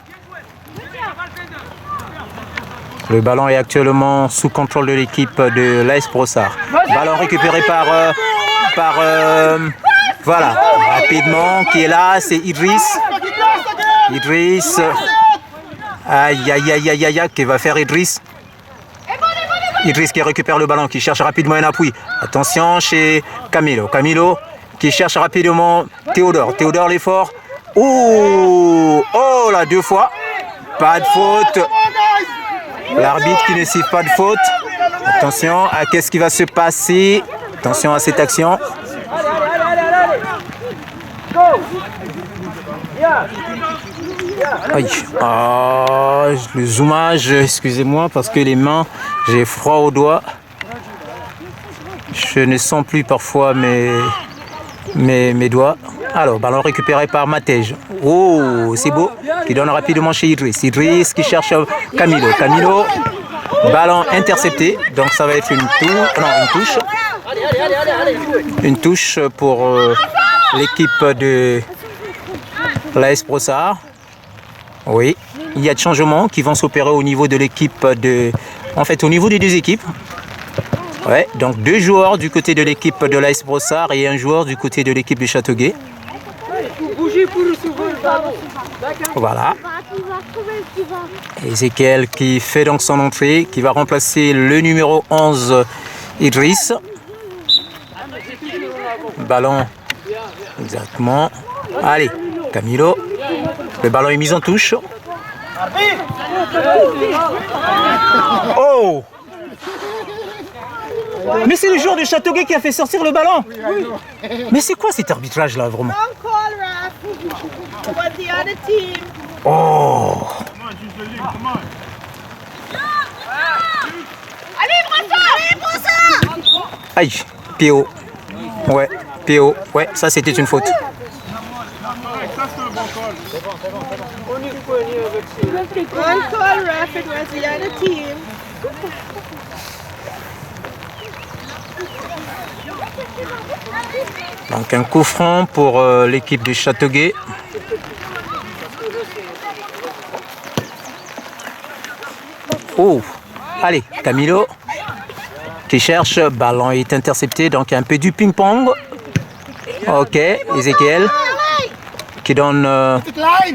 Le ballon est actuellement sous contrôle de l'équipe de l'AS Brossard. Ballon récupéré par Voilà, rapidement, qui est là, c'est Idriss. Idriss. Aïe, aïe, aïe, aïe, aïe, que va faire Idriss? Idriss qui récupère le ballon, qui cherche rapidement un appui. Attention chez Camilo. Camilo qui cherche rapidement Théodore. Théodore l'effort. Oh, oh là, 2 fois. Pas de faute. L'arbitre qui ne siffle pas de faute. Attention à qu'est-ce qui va se passer. Attention à cette action. Aïe. Ah, le zoomage, excusez-moi parce que les mains, j'ai froid aux doigts. Je ne sens plus parfois mes doigts. Alors, ballon récupéré par Matej. Oh, c'est beau. Qui donne rapidement chez Idriss. Idriss qui cherche Camilo. Camilo, ballon intercepté. Donc ça va être une touche. Une touche pour l'équipe de l'AS Brossard. Oui, il y a de changements qui vont s'opérer au niveau de l'équipe de... En fait, au niveau des 2 équipes. Ouais, donc 2 joueurs du côté de l'équipe de l'AS Brossard et 1 joueur du côté de l'équipe de Châteauguay. Voilà. Ezekiel qui fait donc son entrée, qui va remplacer le numéro 11, Idriss. Ballon, exactement. Allez, Camilo. Le ballon est mis en touche. Oh! Mais c'est le joueur de Châteauguay qui a fait sortir le ballon. Mais c'est quoi cet arbitrage là vraiment? Oh! Aïe, PO. Ouais, PO. Ouais, ça c'était une faute. One call, ref, it was the other team. Donc un coup franc pour l'équipe de Châteauguay. Oh, allez, Camilo qui cherche, ballon est intercepté, donc un peu du ping-pong. Ok, Ezekiel qui donne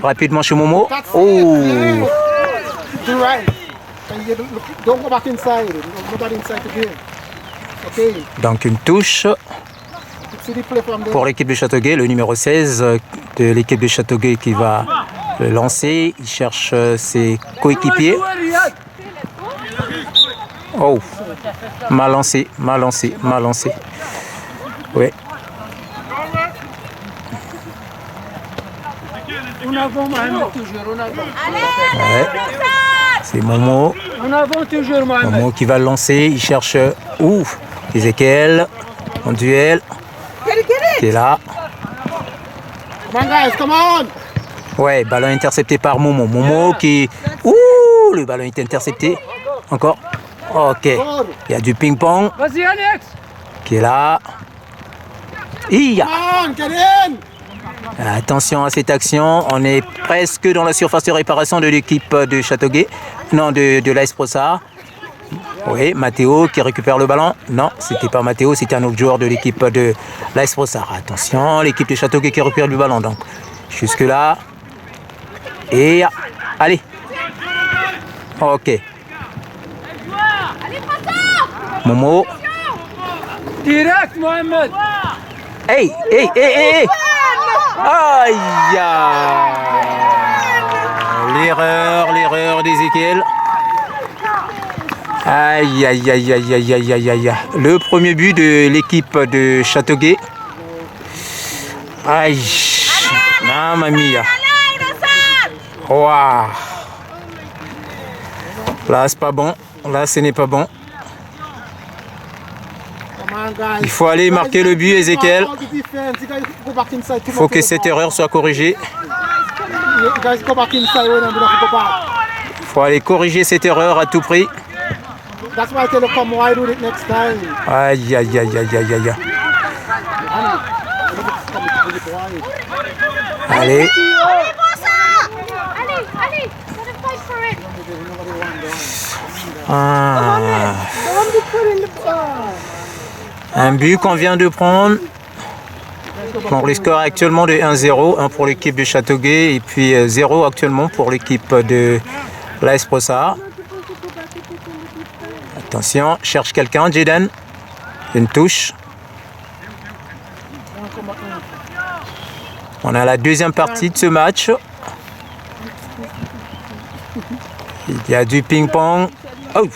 rapidement chez Momo. Oh, donc une touche pour l'équipe de Châteauguay, le numéro 16 de l'équipe de Châteauguay qui va le lancer. Il cherche ses coéquipiers. Oh, mal lancé, mal lancé, mal lancé. Ouais. On avance Mohamed toujours, on avance. Ouais. C'est Momo. On avance toujours Mohamed. Momo qui va le lancer. Il cherche Ezekiel en duel. Qui est là. Come on, guys, come on! Ouais, ballon intercepté par Momo. Momo qui... Ouh, le ballon est intercepté. Encore. Ok. Il y a du ping-pong Vas-y Alex. qui est là. Iya. Come on, get in! Attention à cette action. On est presque dans la surface de réparation de l'équipe de Châteauguay. Non, de l'AS Brossard. Oui, Mathéo qui récupère le ballon. Non, c'était pas Mathéo, c'était un autre joueur de l'équipe de l'AS Brossard. Attention, l'équipe de Châteauguay qui récupère le ballon. Donc, jusque là. Et allez. Ok. Momo. Direct Mohamed. Hey, hey, hey, hey, hey. Aïe. L'erreur d'Ezekiel. Aïe, aïe, aïe, aïe, aïe, aïe, aïe, aïe. Le premier but de l'équipe de Châteauguay. Aïe. Mamma mia. Waouh. Là, c'est pas bon. Là, ce n'est pas bon. Il faut aller marquer le but, Ezekiel. Il faut que cette erreur soit corrigée. Il faut aller corriger cette erreur à tout prix. Aïe, aïe, aïe, aïe, aïe, aïe. Allez. Ah. Un but qu'on vient de prendre. Donc le score est actuellement de 1-0, 1 pour l'équipe de Châteauguay et puis 0 actuellement pour l'équipe de l'AS Brossard. Attention, cherche quelqu'un, Jaden. Une touche. On a la deuxième partie de ce match. Il y a du ping-pong. Oh!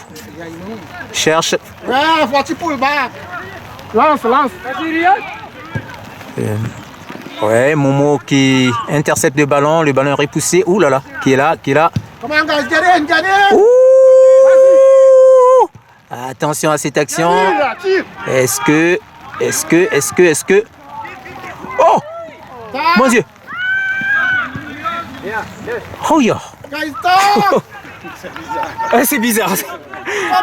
Cherche. Lance, lance. Ouais, Momo qui intercepte le ballon est repoussé. Ouh là là, qui est là. Come on, guys, get in, get in. Ouh! Attention à cette action. Est-ce que... Oh! Mon Dieu! Oh yeah! Guys, stop. Ah, c'est bizarre.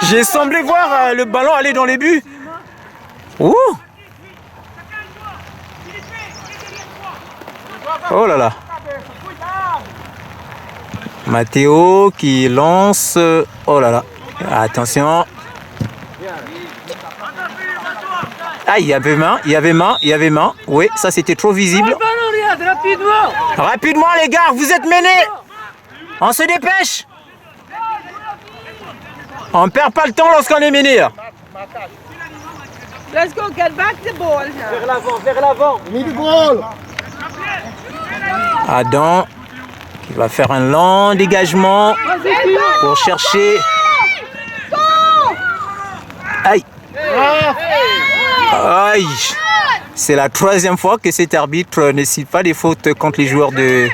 J'ai semblé voir le ballon aller dans les buts. Ouh! Oh là là. Matteo qui lance. Oh là là. Attention. Ah, il y avait main. Oui, ça c'était trop visible. Rapidement les gars, vous êtes menés. On se dépêche. On perd pas le temps lorsqu'on est mené. Let's go, get back the ball now. Vers l'avant. Need the goal. Adam qui va faire un long dégagement pour chercher. Aïe. Aïe. C'est la troisième fois que cet arbitre ne cite pas des fautes contre les joueurs de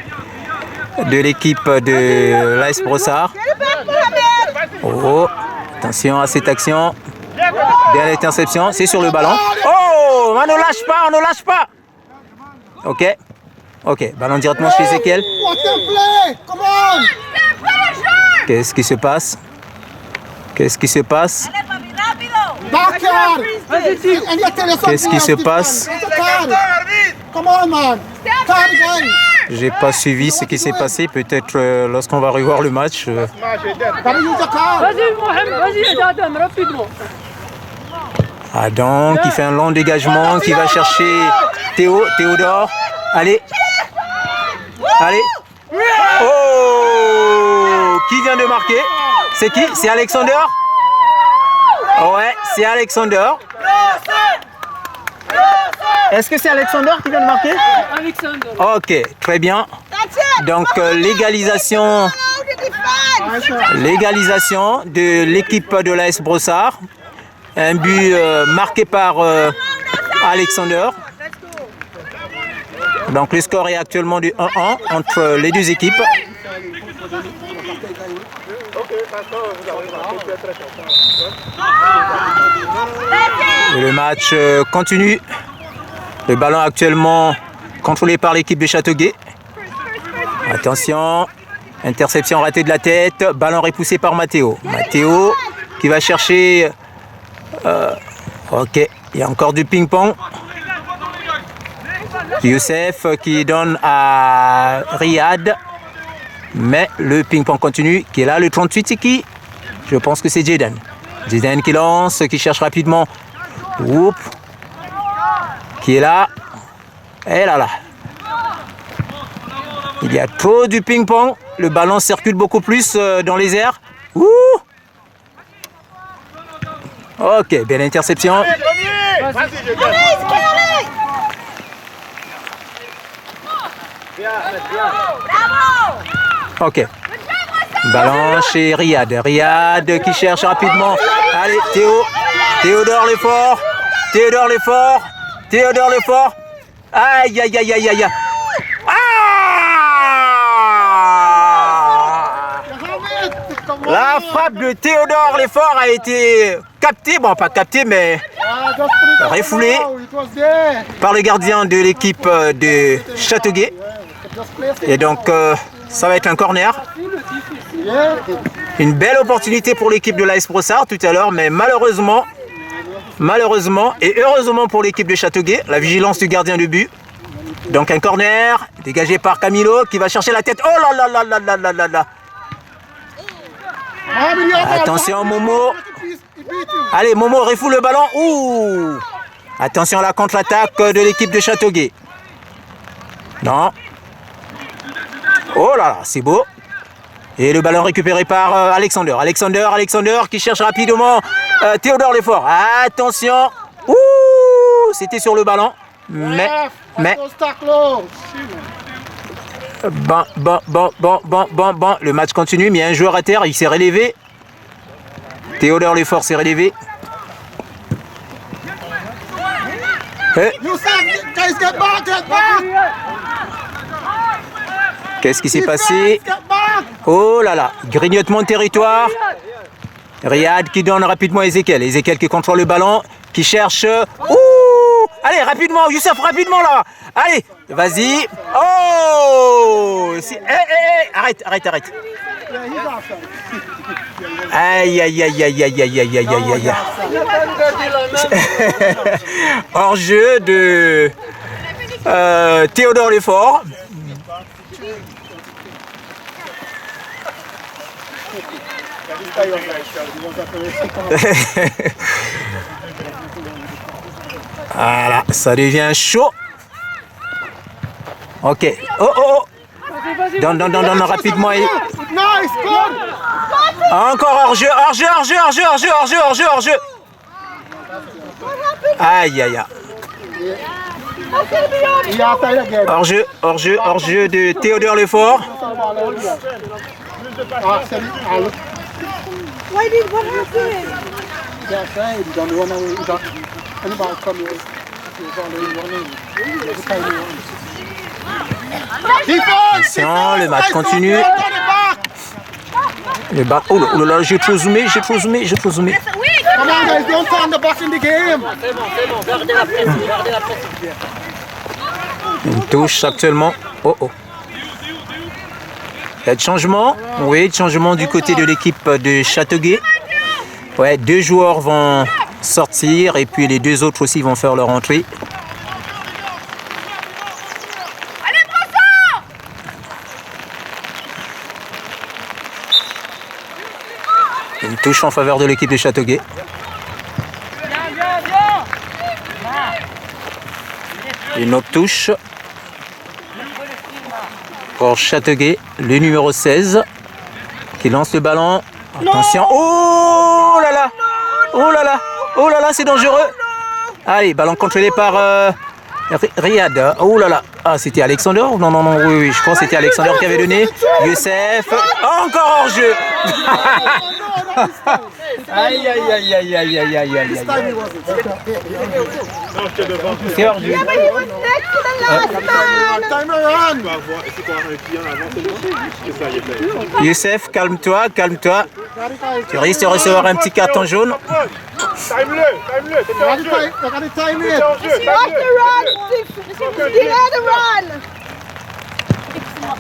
l'équipe de l'AS Brossard. Oh, attention à cette action. Dernière interception, c'est sur le ballon. Oh, on ne lâche pas. Ok, ballon directement chez Ezekiel. Watch them play. Come on. Qu'est-ce qui se passe? Backyard. Qu'est-ce qui se passe? Come on, man. Card, guys. J'ai pas suivi ce qui s'est passé. Peut-être lorsqu'on va revoir le match. Gotta use the card. Vas-y, Mohamed, vas-y, Adam, rapidement. Adam qui fait un long dégagement, qui va chercher Théodore. Allez. Oh! Qui vient de marquer? C'est qui? C'est Alexander? Ouais, c'est Alexander. Est-ce que c'est Alexander qui vient de marquer? Alexander. Ok, très bien. Donc l'égalisation de l'équipe de l'AS Brossard. Un but marqué par Alexander. Donc le score est actuellement du 1-1 entre les deux équipes. Et le match continue. Le ballon actuellement contrôlé par l'équipe de Châteauguay. Attention, interception ratée de la tête. Ballon repoussé par Matteo. Matteo qui va chercher... ok, il y a encore du ping-pong. Youssef qui donne à Riyad. Mais le ping-pong continue. Qui est là, le 38, c'est qui? Je pense que c'est Jaden. Jaden qui lance, qui cherche rapidement. Oup. Qui est là. Et là. Il y a trop du ping-pong. Le ballon circule beaucoup plus dans les airs. Ouh. Ok, belle interception. Ok. Ballon chez Riyad. Riyad qui cherche rapidement. Allez, Théodore l'effort. Théodore l'effort. Aïe. Ah! La frappe de Théodore l'effort a été captée. Bon, pas captée, mais refoulée par le gardien de l'équipe de Châteauguay. Et donc, ça va être un corner. Une belle opportunité pour l'équipe de l'AS Brossard tout à l'heure, mais malheureusement et heureusement pour l'équipe de Châteauguay, la vigilance du gardien de but. Donc un corner dégagé par Camilo qui va chercher la tête. Oh là. Attention Momo. Allez Momo refoule le ballon. Ouh. Attention à la contre-attaque de l'équipe de Châteauguay. Non. Oh là là, c'est beau. Et le ballon récupéré par Alexander. Alexander qui cherche rapidement Théodore Lefort. Attention. Ouh, c'était sur le ballon. Mais. Bon. Le match continue, mais il y a un joueur à terre. Il s'est relevé. Théodore Lefort s'est relevé. Qu'est-ce qui s'est passé? Oh là là, grignotement de territoire. Riyad qui donne rapidement à Ezekiel. Ezekiel qui contrôle le ballon, qui cherche. Ouh! Allez, rapidement, Youssef, rapidement là. Allez, vas-y. Oh! Arrête. Aïe. Hors jeu de Théodore Lefort. Voilà, ça devient chaud. Ok. Oh. Donne rapidement. Encore hors jeu. Aïe. Hors jeu de Théodore Lefort. What happened? Attention, le match continue. Le bas. Oh là là, j'ai trop zoomé. Une touche actuellement. Oh. Il y a de changement. Oui, de changement du côté de l'équipe de Châteauguay. Ouais, 2 joueurs vont sortir et puis les 2 autres aussi vont faire leur entrée. Une touche en faveur de l'équipe de Châteauguay. Une autre touche pour Châteauguay, le numéro 16 qui lance le ballon. Attention. Oh là là, c'est dangereux. Allez, ballon contrôlé par Riyad. Oh là là. Ah, c'était Alexander? Non, oui, je crois que c'était Alexander qui avait donné. Youssef. Encore hors jeu. Aïe. C'est hors jeu. Youssef, calme-toi. Tu risques de recevoir un petit carton jaune. Time-le, c'est hors jeu.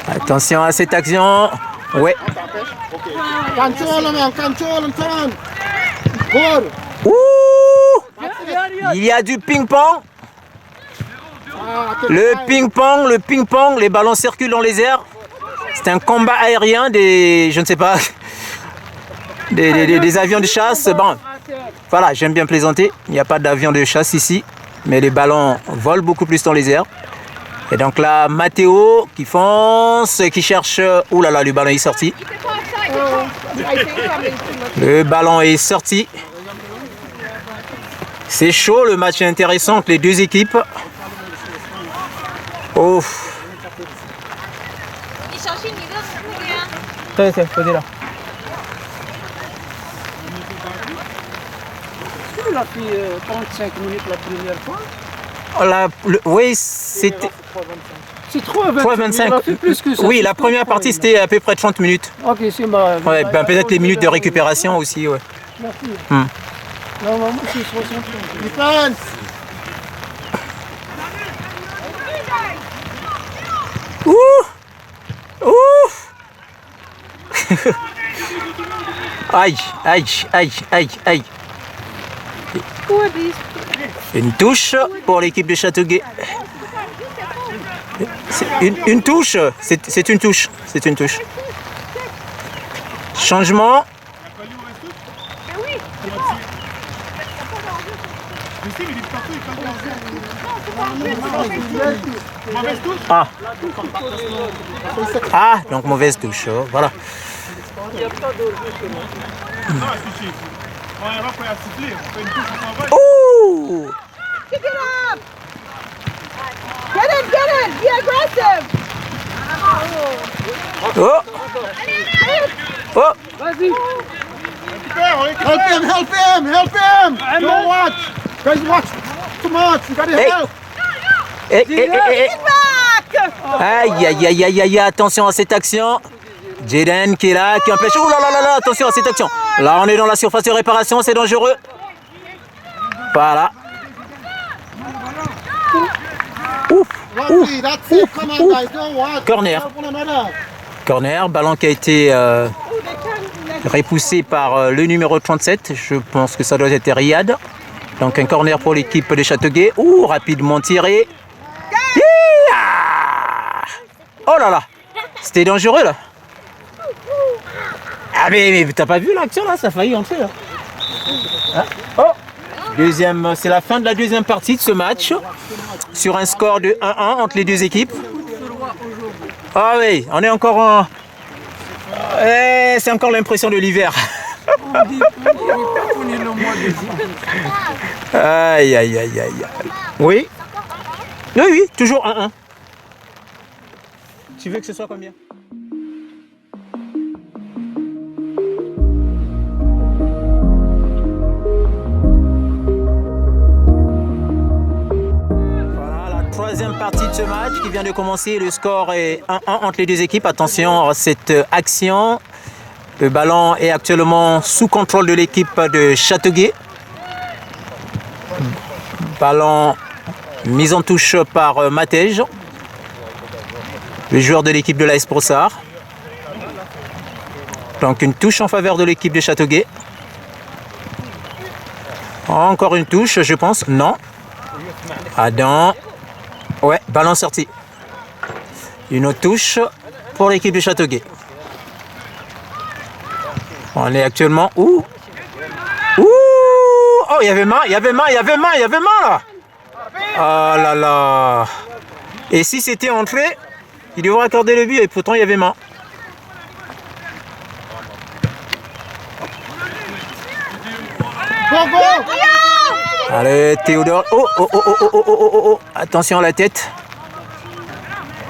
Attention à cette action. Ouais. Ouh! Il y a du ping-pong. Le ping-pong, les ballons circulent dans les airs. C'est un combat aérien des avions de chasse. Bon, voilà, j'aime bien plaisanter. Il n'y a pas d'avion de chasse ici, mais les ballons volent beaucoup plus dans les airs. Et donc là, Matteo qui fonce, qui cherche. Ouh là là, le ballon est sorti. Le ballon est sorti. C'est chaud, le match est intéressant entre les 2 équipes. Oh. Là. Il a fait 35 minutes la première fois. Oui, c'était. C'est 3,25. Plus que ça. Oui, la première partie c'était à peu près 30 minutes. Ok, c'est ma. Ouais, peut-être les minutes de récupération aussi, ouais. Merci. Normalement, c'est 60. Défense. Aïe. Une touche pour l'équipe de Châteauguay. Une touche. C'est une touche. Changement. Ah. Ah, donc mauvaise touche. Oh, voilà. Ouh! Pick it up! Get it! Be aggressive! Oh! Oh! Vas-y. Help him! Don't watch! Guys, watch too much! You gotta Hey. help! Eh, eh, eh, eh, eh. Back! Aïe, aïe, aïe, aïe, aïe, attention à cette action. Jaden qui est là, qui empêche. Oh là là là là, attention à cette action. Là, on est dans la surface de réparation, c'est dangereux. Voilà. Ouf, Lovely, that's it. Come on, guys, don't watch. Corner. Help one another. Corner, ballon qui a été repoussé par le numéro 37. Je pense que ça doit être Riyad. Donc un corner pour l'équipe de Châteauguay. Ouh, rapidement tiré. Yeah! Oh là là, c'était dangereux là. Ah mais t'as pas vu l'action là, ça a failli entrer là. Ah, oh, deuxième, c'est la fin de la deuxième partie de ce match. Sur un score de 1-1 entre les deux équipes. Ah oui, on est encore en... c'est encore l'impression de l'hiver. Aïe, aïe, aïe, aïe. Oui. Oui, oui, toujours 1-1. Tu veux que ce soit combien? Voilà la troisième partie de ce match qui vient de commencer. Le score est 1-1 entre les deux équipes. Attention à cette action. Le ballon est actuellement sous contrôle de l'équipe de Châteauguay. Ballon mis en touche par Matej, le joueur de l'équipe de l'AS Brossard. Donc une touche en faveur de l'équipe de Châteauguay. Encore une touche, je pense. Non. Adam. Ouais, ballon sorti. Une autre touche pour l'équipe de Châteauguay. On est actuellement où? Ouh! Oh, il y avait main là! Oh là là! Et si c'était entré, il devrait accorder le but et pourtant il y avait main. Go, go! Allez, Théodore. Oh, oh, oh, oh, oh, oh, oh, oh, oh. Attention à la tête.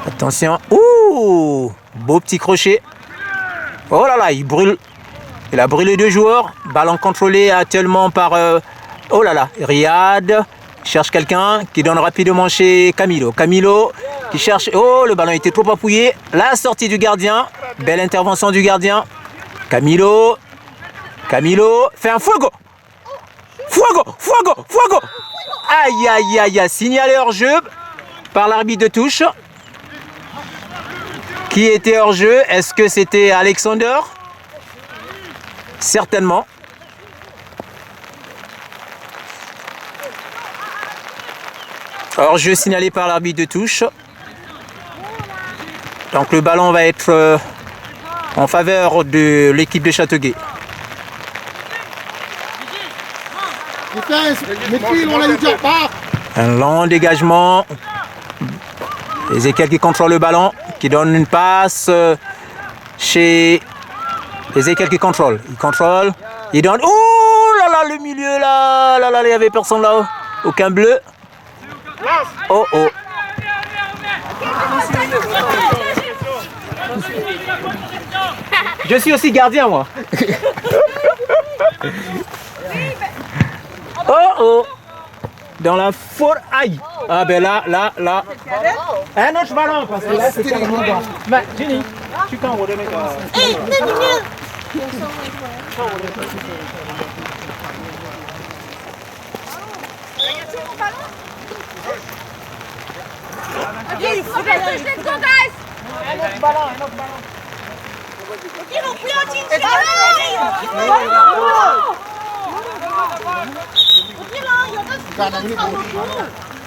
Attention. Ouh! Beau petit crochet. Oh là là, il brûle. Il a brûlé deux joueurs. Ballon contrôlé actuellement par... oh là là, Riyad. Cherche quelqu'un qui donne rapidement chez Camilo. Camilo qui cherche... Oh, le ballon était trop appuyé. La sortie du gardien. Belle intervention du gardien. Camilo. Camilo fait un fuego. Fuego, fuego, fuego. Aïe, aïe, aïe, aïe. Signalé hors-jeu par l'arbitre de touche. Qui était hors-jeu? Est-ce que c'était Alexander? Certainement. Hors-jeu signalé par l'arbitre de touche. Donc le ballon va être en faveur de l'équipe de Châteauguay. Un long dégagement. Ezekiel qui contrôle le ballon, qui donne une passe chez Ezekiel qui contrôle. Il contrôle, il donne. Oh là là, le milieu là, là là, il n'y avait personne là-haut. Aucun bleu. Oh oh. Je suis aussi gardien moi. Oh oh. Dans la faute. Aïe. Ah ben là. Un autre ballon parce que là c'est tellement bon. Mais Jenny, tu peux en redonner quoi? Il faut que je les condesse. Un autre ballon. Ils n'ont plus un titre.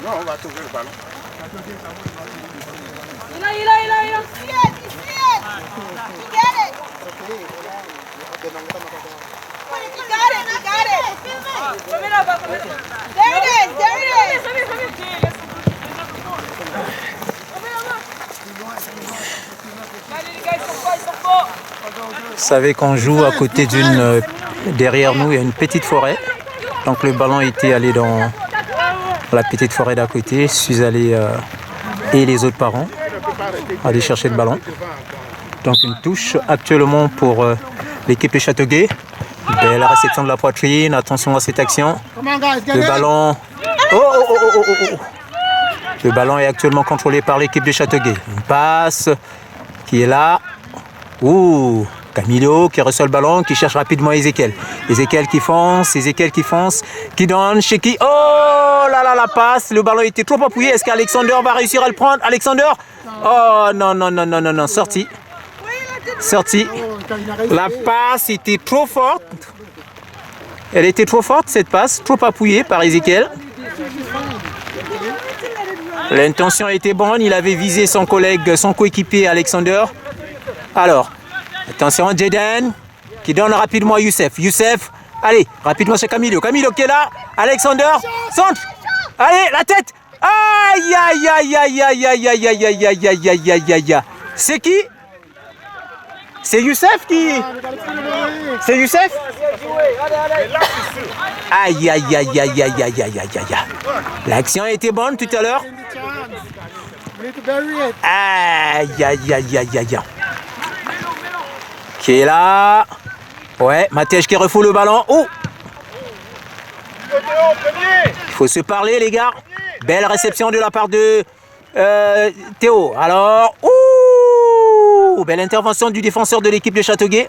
Non, on va trouver le ballon. Il a. You get it. Vous savez qu'on joue à côté d'une... Derrière nous, il y a une petite forêt. Donc le ballon était allé dans la petite forêt d'à côté. Je suis allé... et les autres parents aller chercher le ballon. Donc une touche actuellement pour l'équipe de Châteauguay. Belle réception de la poitrine. Attention à cette action. Le ballon... Le ballon est actuellement contrôlé par l'équipe de Châteauguay. Une passe qui est là. Ouh, Camilo qui reçoit le ballon, qui cherche rapidement Ezekiel. Ezekiel qui fonce, qui donne chez qui? Oh là là, la passe. Le ballon était trop appuyé. Est-ce qu'Alexander va réussir à le prendre? Alexander? Oh non, sorti. La passe était trop forte. Elle était trop forte, cette passe, trop appuyée par Ezekiel. L'intention était bonne, il avait visé son collègue, son coéquipier Alexander. Alors, attention, Jaden qui donne rapidement à Youssef. Youssef, allez, rapidement chez Camilo. Camilo qui est là. Alexander, centre. Allez, la tête. Aïe. C'est qui? C'est Youssef qui... C'est Youssef? Aïe. L'action était bonne tout à l'heure. Aïe. Qui est là? Ouais, Matej qui refoule le ballon. Oh! Il faut se parler, les gars. Belle réception de la part de Théo. Alors, belle intervention du défenseur de l'équipe de Châteauguay.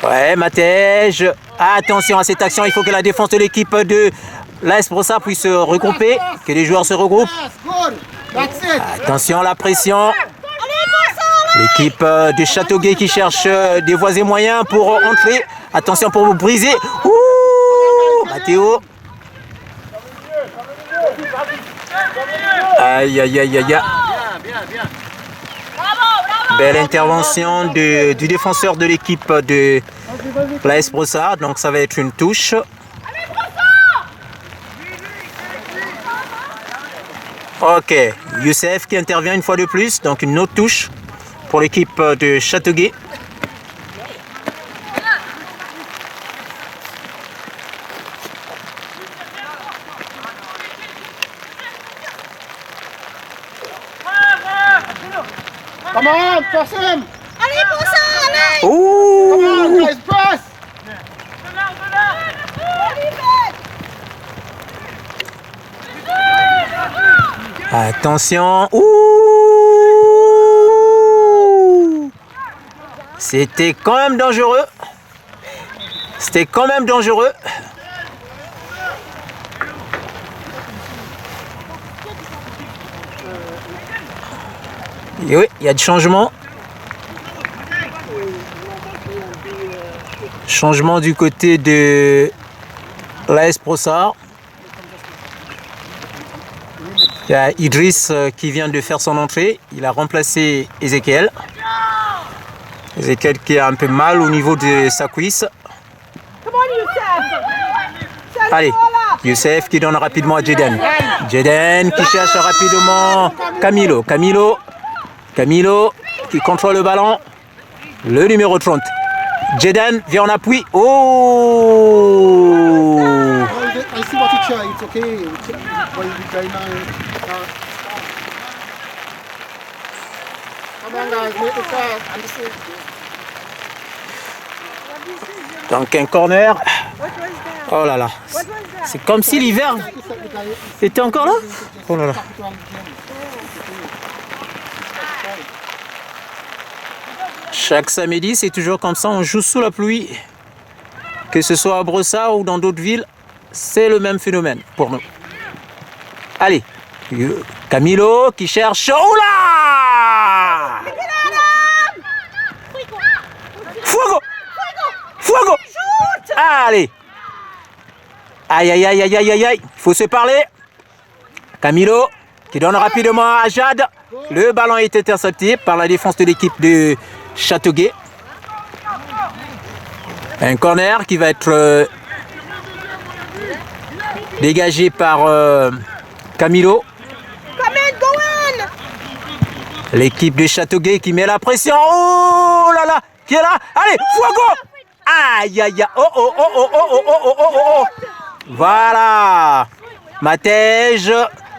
Ouais, Matej. Attention à cette action. Il faut que la défense de l'équipe de l'AS Brossard puisse se regrouper. Que les joueurs se regroupent. Attention à la pression. L'équipe de Châteauguay qui cherche des voies et moyens pour entrer. Attention pour vous briser. Ouh, Mathéo. Aïe. Belle intervention du défenseur de l'équipe de l'AS Brossard. Donc ça va être une touche. Ok, Youssef qui intervient une fois de plus. Donc une autre touche pour l'équipe de Châteauguay. Come on, press him! Allez, pour ça, allez! Come on, guys, press! Attention. C'était quand même dangereux. Et oui, il y a du changement. Changement du côté de l'AS Brossard. Il y a Idriss qui vient de faire son entrée. Il a remplacé Ezekiel. Ezekiel qui a un peu mal au niveau de sa cuisse. Allez, Youssef qui donne rapidement à Jaden. Jaden qui cherche rapidement Camilo. Camilo qui contrôle le ballon. Le numéro 30. Jaden vient en appui. Oh! I see what he tried, it's okay. Come on guys, make it fast. Donc un corner. Oh là là. C'est comme si l'hiver était encore là. Oh là là. Chaque samedi, c'est toujours comme ça, on joue sous la pluie. Que ce soit à Brossard ou dans d'autres villes, c'est le même phénomène pour nous. Allez, Camilo qui cherche. Oh là! Fuego! Allez! Aïe, il faut se parler. Camilo qui donne rapidement à Jade. Le ballon est intercepté par la défense de l'équipe de Châteauguay. Un corner qui va être dégagé par Camilo. L'équipe de Châteauguay qui met la pression. Oh là là, qui est là? Allez, Fuego! Aïe, aïe, aïe. Oh, oh, oh, oh, oh, oh, oh, oh, oh, oh. Voilà. Matège.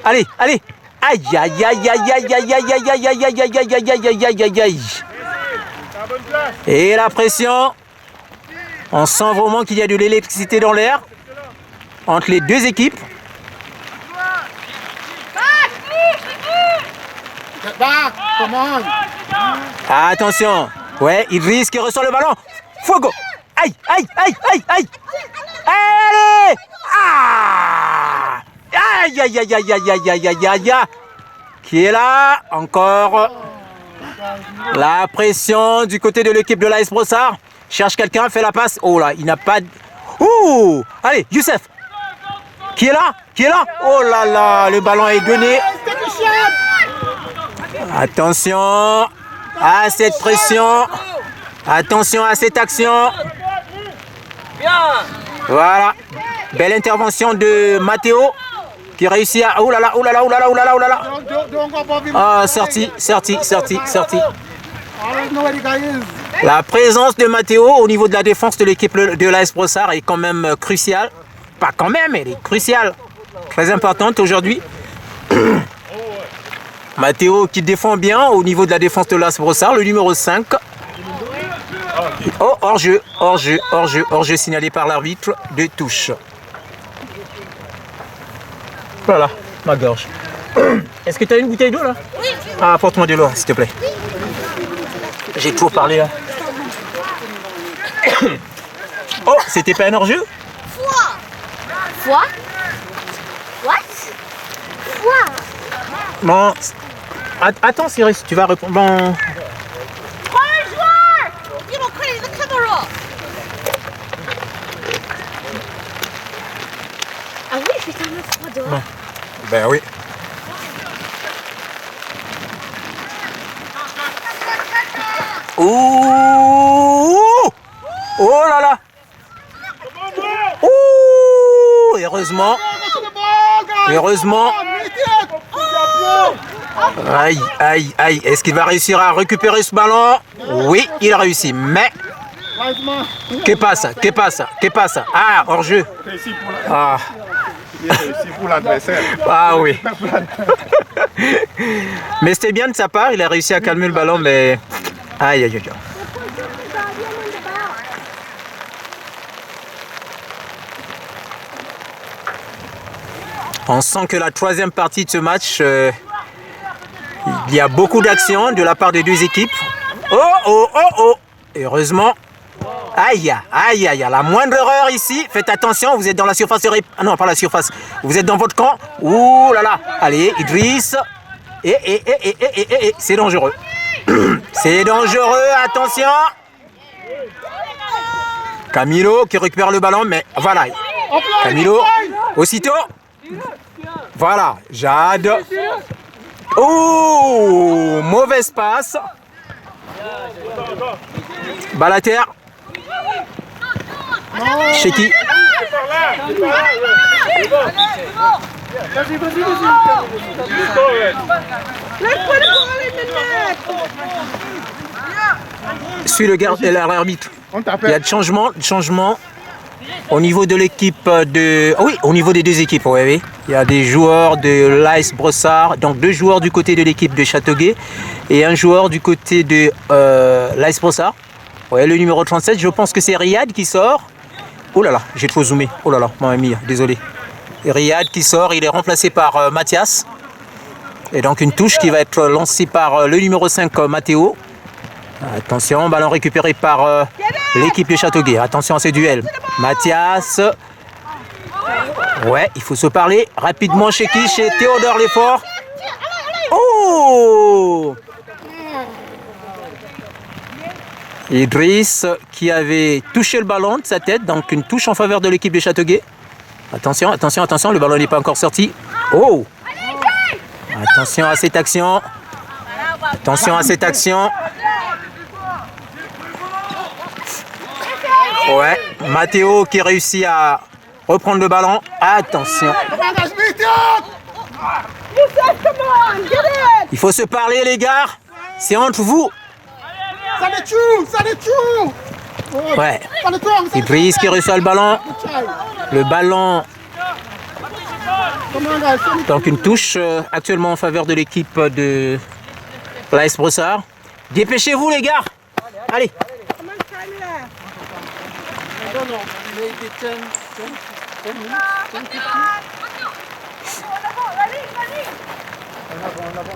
Allez, allez. Aïe, aïe, aïe, aïe, aïe, aïe, aïe, aïe, aïe, aïe, aïe, aïe, aïe, aïe, aïe, aïe, aïe, aïe. Et la pression. On sent vraiment qu'il y a de l'électricité dans l'air entre les deux équipes. Attention. Ouais, Idriss qui reçoit le ballon. Fuego. Aïe, aïe, aïe, aïe, aïe. Allez. Ah. Aïe, aïe, aïe, aïe, aïe, aïe, aïe, aïe, aïe. Qui est là? Encore. La pression du côté de l'équipe de l'AS Brossard. Cherche quelqu'un, fait la passe. Oh là, il n'a pas de... Ouh. Allez, Youssef. Qui est là? Qui est là? Oh là là, le ballon est donné. Attention à cette pression. Attention à cette action. Voilà. Belle intervention de Matteo qui réussit à... Oh là là, oh là là, oh là là, oh là là, oh là là. Ah, sorti, sorti, sorti, sorti. La présence de Matteo au niveau de la défense de l'équipe de l'AS Brossard est quand même cruciale. Pas quand même, elle est cruciale. Très importante aujourd'hui. Matteo qui défend bien au niveau de la défense de l'AS Brossard, le numéro 5. Oh, hors-jeu, hors-jeu, hors-jeu, hors-jeu signalé par l'arbitre de touche. Voilà, ma gorge. Est-ce que tu as une bouteille d'eau là? Oui. Ah, apporte-moi de l'eau, s'il te plaît. J'ai trop parlé là. Oh, c'était pas un hors-jeu? Quoi? What? Quoi? Bon. Attends, Cyrus, tu vas répondre. Bon. Prends le joueur! You don't credit the camera! Ah oui, je fais un froid dehors. Bon. Ben oui. Ouh! Oh là là! Ouh! Heureusement. Heureusement. Aïe, aïe, aïe. Est-ce qu'il va réussir à récupérer ce ballon? Oui, il a réussi. Mais... Que passe? Que passe? Que passe? Ah, hors-jeu. Ah. Pour l'adversaire. Ah oui. Mais c'était bien de sa part. Il a réussi à calmer le ballon, mais... Aïe, aïe, aïe. On sent que la troisième partie de ce match, il y a beaucoup d'actions de la part des deux équipes. Oh, oh, oh, oh. Heureusement. Aïe, aïe, aïe. La moindre erreur ici. Faites attention, vous êtes dans la surface. Ah non, pas la surface. Vous êtes dans votre camp. Ouh là là. Allez, Idriss. C'est dangereux. C'est dangereux, attention. Camilo qui récupère le ballon, mais voilà. Camilo, aussitôt. Voilà, Jade. Oh, mauvaise passe. Balle à terre. Chez qui? Suis le garde et l'arbitre. Il y a de changement au niveau de l'équipe de... Oui, au niveau des deux équipes, oui, oui. Il y a des joueurs de l'AS Brossard, donc 2 joueurs du côté de l'équipe de Châteauguay et un joueur du côté de l'AS Brossard. Ouais, le numéro 37, je pense que c'est Riyad qui sort. Oh là là, j'ai trop zoomé. Oh là là, mamma mia, désolé. Riyad qui sort, il est remplacé par Mathias. Et donc une touche qui va être lancée par le numéro 5, Matteo. Attention, ballon récupéré par l'équipe de Châteauguay. Attention à ce duel. Mathias. Ouais, il faut se parler rapidement chez qui? Chez Théodore Lefort. Oh! Idriss qui avait touché le ballon de sa tête, donc une touche en faveur de l'équipe de Châteauguay. Attention, attention, attention, le ballon n'est pas encore sorti. Oh! Attention à cette action. Attention à cette action. Ouais, Matteo qui réussit à reprendre le ballon. Attention. Il faut se parler les gars. C'est entre vous. Ouais. Idriss qui reçoit le ballon. Le ballon. Donc une touche actuellement en faveur de l'équipe de l'AS Brossard. Dépêchez-vous les gars. Allez.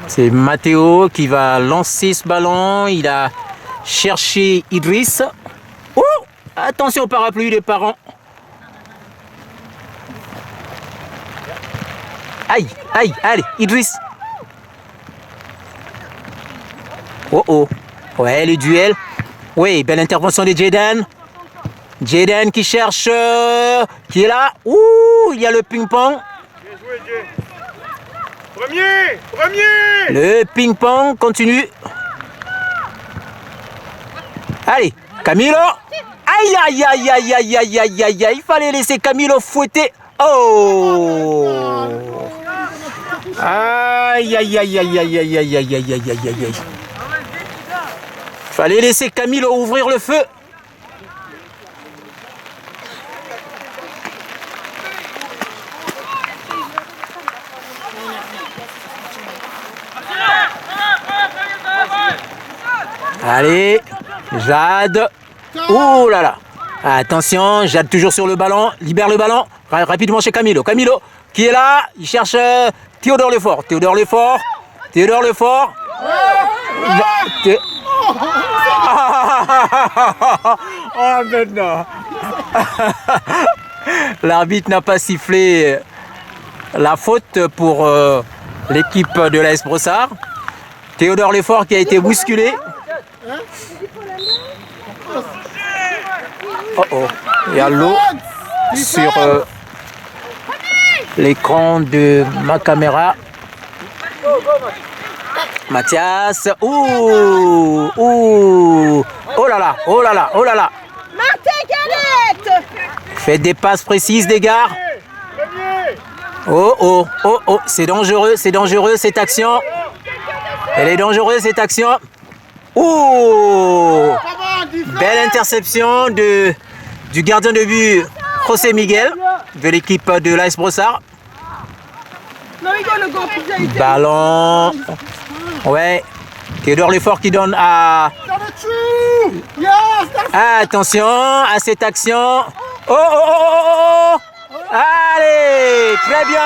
C'est Matteo qui va lancer ce ballon. Il a cherché Idriss. Oh, attention au parapluie des parents. Aïe, aïe, allez, Idriss. Oh oh. Ouais, le duel. Oui, belle intervention de Jaden. Jaden qui cherche. Qui est là. Ouh, il y a le ping-pong. Bien joué, Jay. Premier. Le ping-pong continue. Allez, Camilo. Aïe, aïe, aïe, aïe, aïe, aïe, aïe, aïe, aïe. Il fallait laisser Camilo fouetter. Oh. Aïe, aïe, aïe, aïe, aïe, aïe, aïe, aïe, aïe, aïe, aïe, aïe. Fallait laisser Camilo ouvrir le feu. Allez, Jade. Ouh là là. Attention, Jade toujours sur le ballon. Libère le ballon. Rapidement chez Camilo. Camilo qui est là. Il cherche Théodore Lefort. Théodore Lefort. Théodore Lefort. Oh maintenant. L'arbitre n'a pas sifflé la faute pour l'équipe de l'AS Brossard. Théodore Lefort qui a été bousculé. Oh oh, il y a l'eau sur l'écran de ma caméra. Mathias, ouh, ouh, oh là là, oh là là, oh là là. Faites des passes précises, les gars. Oh oh, oh oh, c'est dangereux cette action. Elle est dangereuse cette action. Ouh, belle interception du gardien de but José Miguel de l'équipe de l'AS Brossard. Ballon. Ouais. Théodore Lefort qui donne à... Attention à cette action. Oh, oh, oh, oh, oh. Allez, très bien.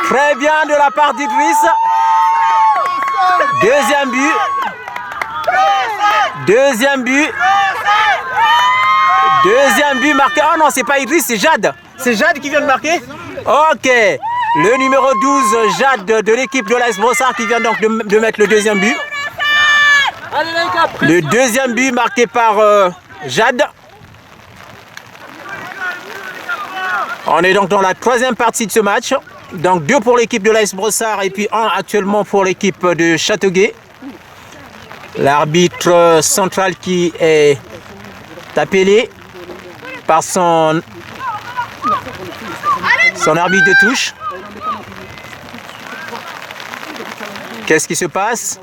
Très bien de la part d'Idriss. Deuxième but. Deuxième but. Deuxième but marqué. Oh non, c'est pas Idriss, c'est Jade. C'est Jade qui vient de marquer. Ok. Le numéro 12, Jade de l'équipe de l'AS Brossard qui vient donc de mettre le deuxième but. Le deuxième but marqué par Jade. On est donc dans la troisième partie de ce match. Donc 2 pour l'équipe de l'AS Brossard et puis 1 actuellement pour l'équipe de Châteauguay. L'arbitre central qui est appelé par son arbitre de touche. Qu'est-ce qui se passe?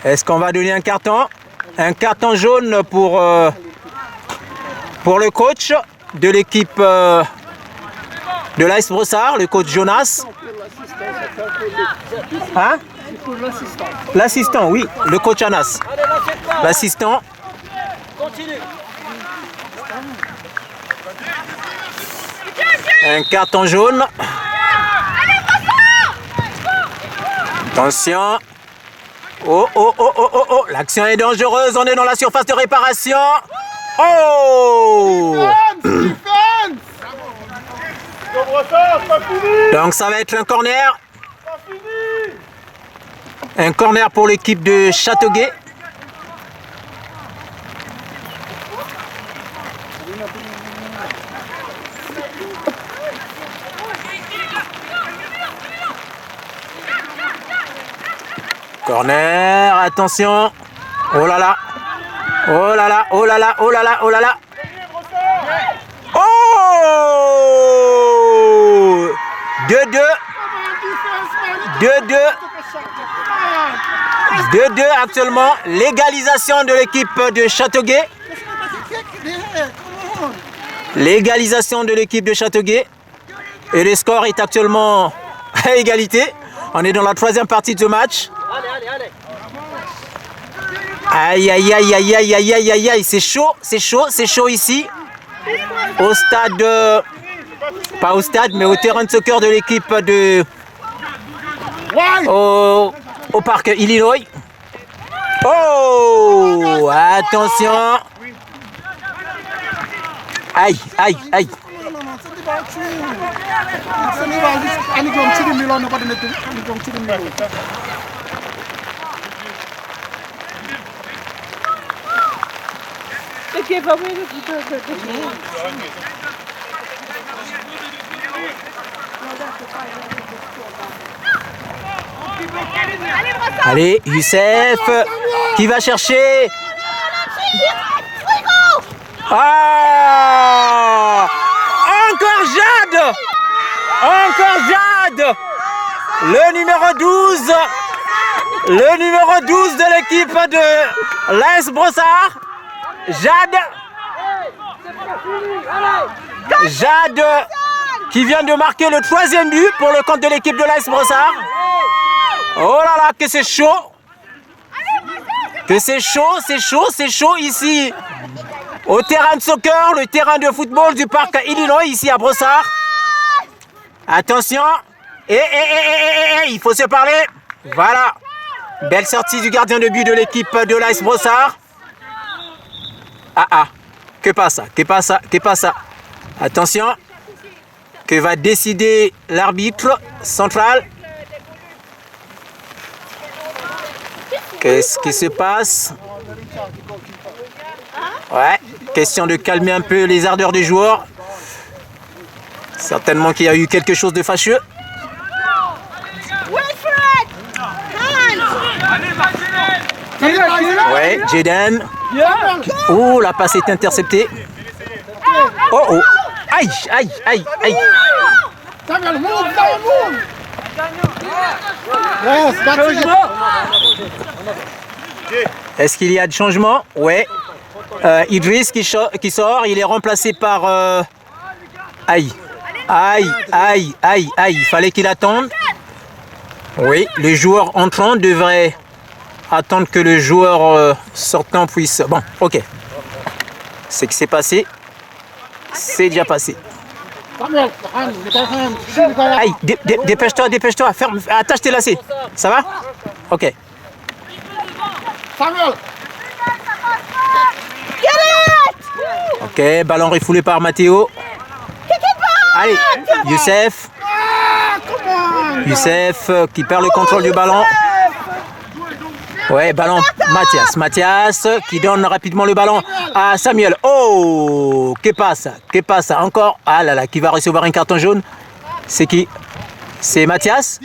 Est-ce qu'on va donner un carton? Un carton jaune pour le coach de l'équipe de l'AS Brossard, le coach Jonas. Hein? L'assistant, oui, le coach Anas. L'assistant. Un carton jaune. Attention. Oh, oh, oh, oh, oh, oh. L'action est dangereuse. On est dans la surface de réparation. Oh! Donc ça va être un corner. Un corner pour l'équipe de Châteauguay. Corner, attention. Oh là là. Oh là là, oh là là, oh là là, oh là là. Oh 2-2. 2-2. 2-2 actuellement. L'égalisation de l'équipe de Châteauguay. L'égalisation de l'équipe de Châteauguay. Et le score est actuellement à égalité. On est dans la troisième partie de match. Aïe, aïe, aïe, aïe, aïe, aïe, aïe, aïe, aïe. C'est chaud, c'est chaud, c'est chaud ici. Au stade, pas au stade, mais au terrain de soccer de l'équipe de... Au parc Illinois. Oh, attention. Aïe, aïe, aïe. Allez, Youssef, qui va chercher. Ah, encore Jade. Encore Jade. Le numéro 12. Le numéro 12 de l'équipe de l'AS Brossard. Jade. Jade qui vient de marquer le troisième but pour le compte de l'équipe de l'AS Brossard. Oh là là, que c'est chaud. Que c'est chaud, c'est chaud, c'est chaud ici. Au terrain de soccer, le terrain de football du parc Illinois, ici à Brossard. Attention. Il faut se parler. Voilà. Belle sortie du gardien de but de l'équipe de l'AS Brossard. Que passe ça? Attention. Que va décider l'arbitre central? Qu'est-ce qui se passe? Ouais, question de calmer un peu les ardeurs des joueurs. Certainement qu'il y a eu quelque chose de fâcheux. Ouais, Jaden. Oh, la passe est interceptée. Oh. Aïe. Est-ce qu'il y a de changement? Ouais. Idriss qui sort, il est remplacé par... Aïe. Il fallait qu'il attende. Oui, le joueur entrant devrait attendre que le joueur sortant puisse... Bon, ok. C'est que c'est passé. C'est déjà passé. Aïe, dépêche-toi. Ferme, attache tes lacets. Ça va? Ok. Ok, ballon refoulé par Mathéo. Allez, Youssef. Youssef qui perd le contrôle du ballon. Ouais, ballon Mathias qui donne rapidement le ballon à Samuel. Oh, que passe encore. Ah là là, qui va recevoir un carton jaune? C'est qui? C'est Mathias?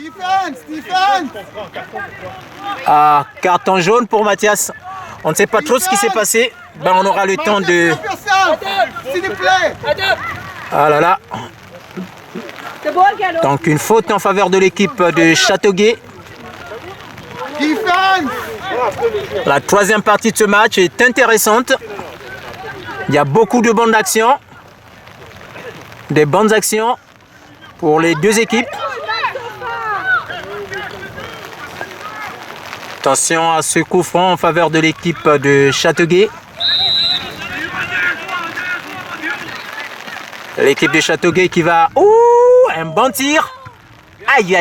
Ah, carton jaune pour Mathias. On ne sait pas trop ce qui s'est passé. Ben, on aura le temps de... Ah là là. Donc une faute en faveur de l'équipe de Châteauguay. La troisième partie de ce match est intéressante. Il y a beaucoup de bonnes actions. Des bonnes actions pour les deux équipes. Attention à ce coup franc en faveur de l'équipe de Châteauguay. L'équipe de Châteauguay qui va... Ouh, un bon tir. Aïe.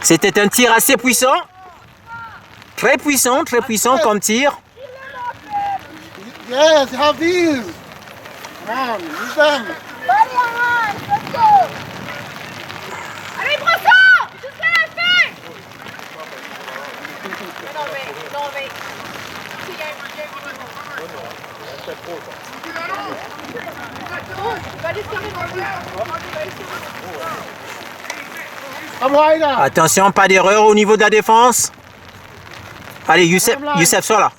C'était un tir assez puissant. Très puissant comme tir. Yes, have these. Man, use them. Allez, Brossard, jusqu'à la fin. Non, mais... Attention, pas d'erreur au niveau de la défense. Allez, Youssef, sors là.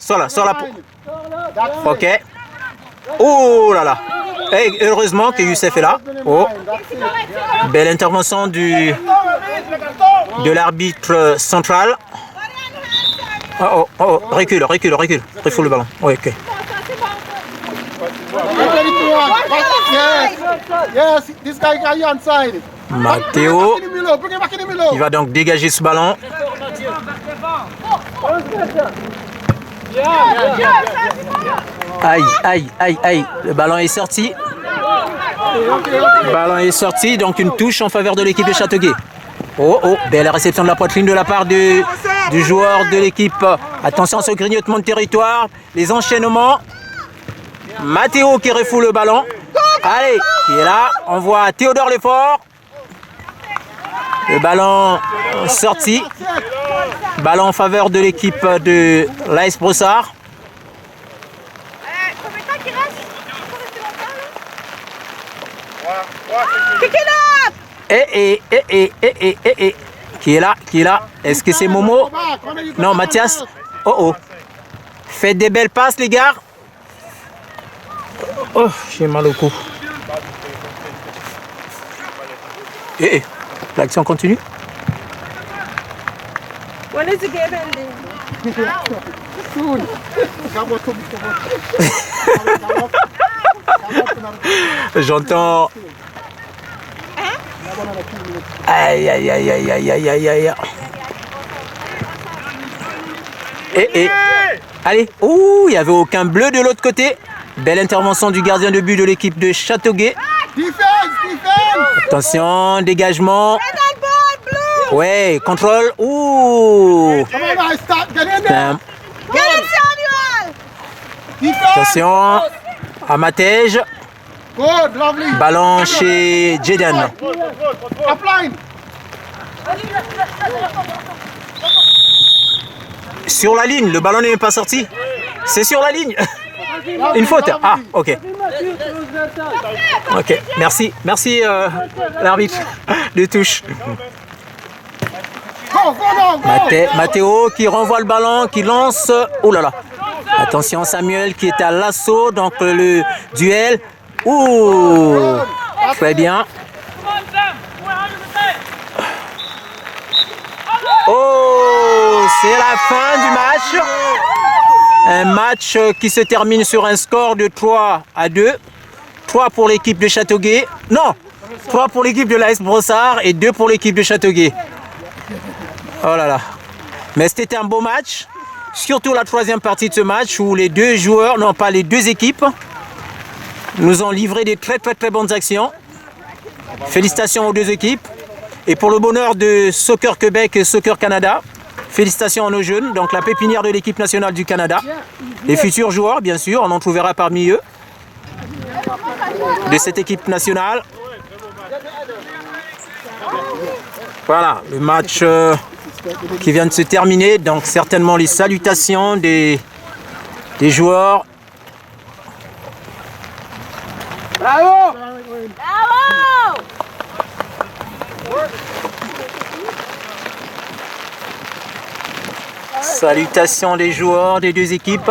Ok. Oh là là. Et heureusement que Youssef est là. Oh. Belle intervention de l'arbitre central. Oh, recule. Refoule le ballon. Oui, ok. Matteo qui va donc dégager ce ballon. Aïe. Le ballon est sorti. Donc une touche en faveur de l'équipe de Châteauguay. Oh, belle réception de la poitrine de la part du joueur de l'équipe. Attention à ce grignotement de territoire. Les enchaînements. Matteo qui refoule le ballon. Allez, qui est là. On voit Théodore Lefort. Le ballon sorti. Ballon en faveur de l'équipe de l'AS Brossard. Combien de temps qu'il reste? Pick it up! Qui est là? Est-ce que c'est Momo? Non, Mathias. Oh. Faites des belles passes, les gars. Oh, j'ai mal au cou. L'action continue. When is the game ending? J'entends. Aïe. Allez. Ouh, il n'y avait aucun bleu de l'autre côté. Belle intervention du gardien de but de l'équipe de Châteauguay. Attention, dégagement. Ouais, contrôle. Ouh. Attention. À Matej. Ballon chez Jaden. Sur la ligne, le ballon n'est pas sorti. C'est sur la ligne. Une faute. Ah, ok. Ok, merci l'arbitre de touche. Matteo qui renvoie le ballon, qui lance. Oh là là. Attention Samuel qui est à l'assaut, donc le duel. Ouh, très bien. Oh, c'est la fin du match. Un match qui se termine sur un score de 3-2. 3 pour l'équipe de Châteauguay. Non, 3 pour l'équipe de l'AS Brossard et 2 pour l'équipe de Châteauguay. Oh là là. Mais c'était un beau match. Surtout la troisième partie de ce match où les deux joueurs, non pas les deux équipes, nous ont livré des très bonnes actions. Félicitations aux deux équipes. Et pour le bonheur de Soccer Québec et Soccer Canada, félicitations à nos jeunes, donc la pépinière de l'équipe nationale du Canada. Les futurs joueurs, bien sûr, on en trouvera parmi eux, de cette équipe nationale. Voilà, le match qui vient de se terminer, donc certainement les salutations des joueurs. Bravo! Salutations des joueurs des deux équipes.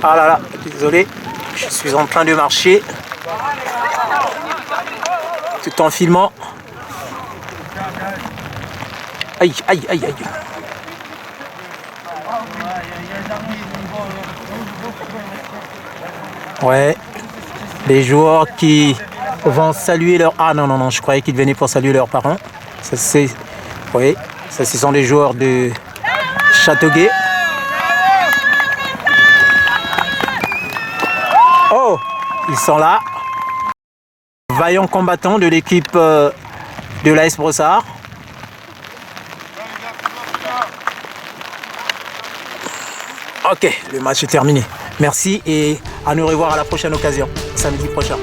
Ah là là, désolé, je suis en train de marcher tout en filmant. Aïe. Ouais, les joueurs qui vont saluer leurs... Ah non, je croyais qu'ils venaient pour saluer leurs parents. Ça c'est... Oui, ça ce sont les joueurs de Châteauguay. Oh, ils sont là. Vaillants combattants de l'équipe de l'AS Brossard. Ok, le match est terminé. Merci et à nous revoir à la prochaine occasion, samedi prochain.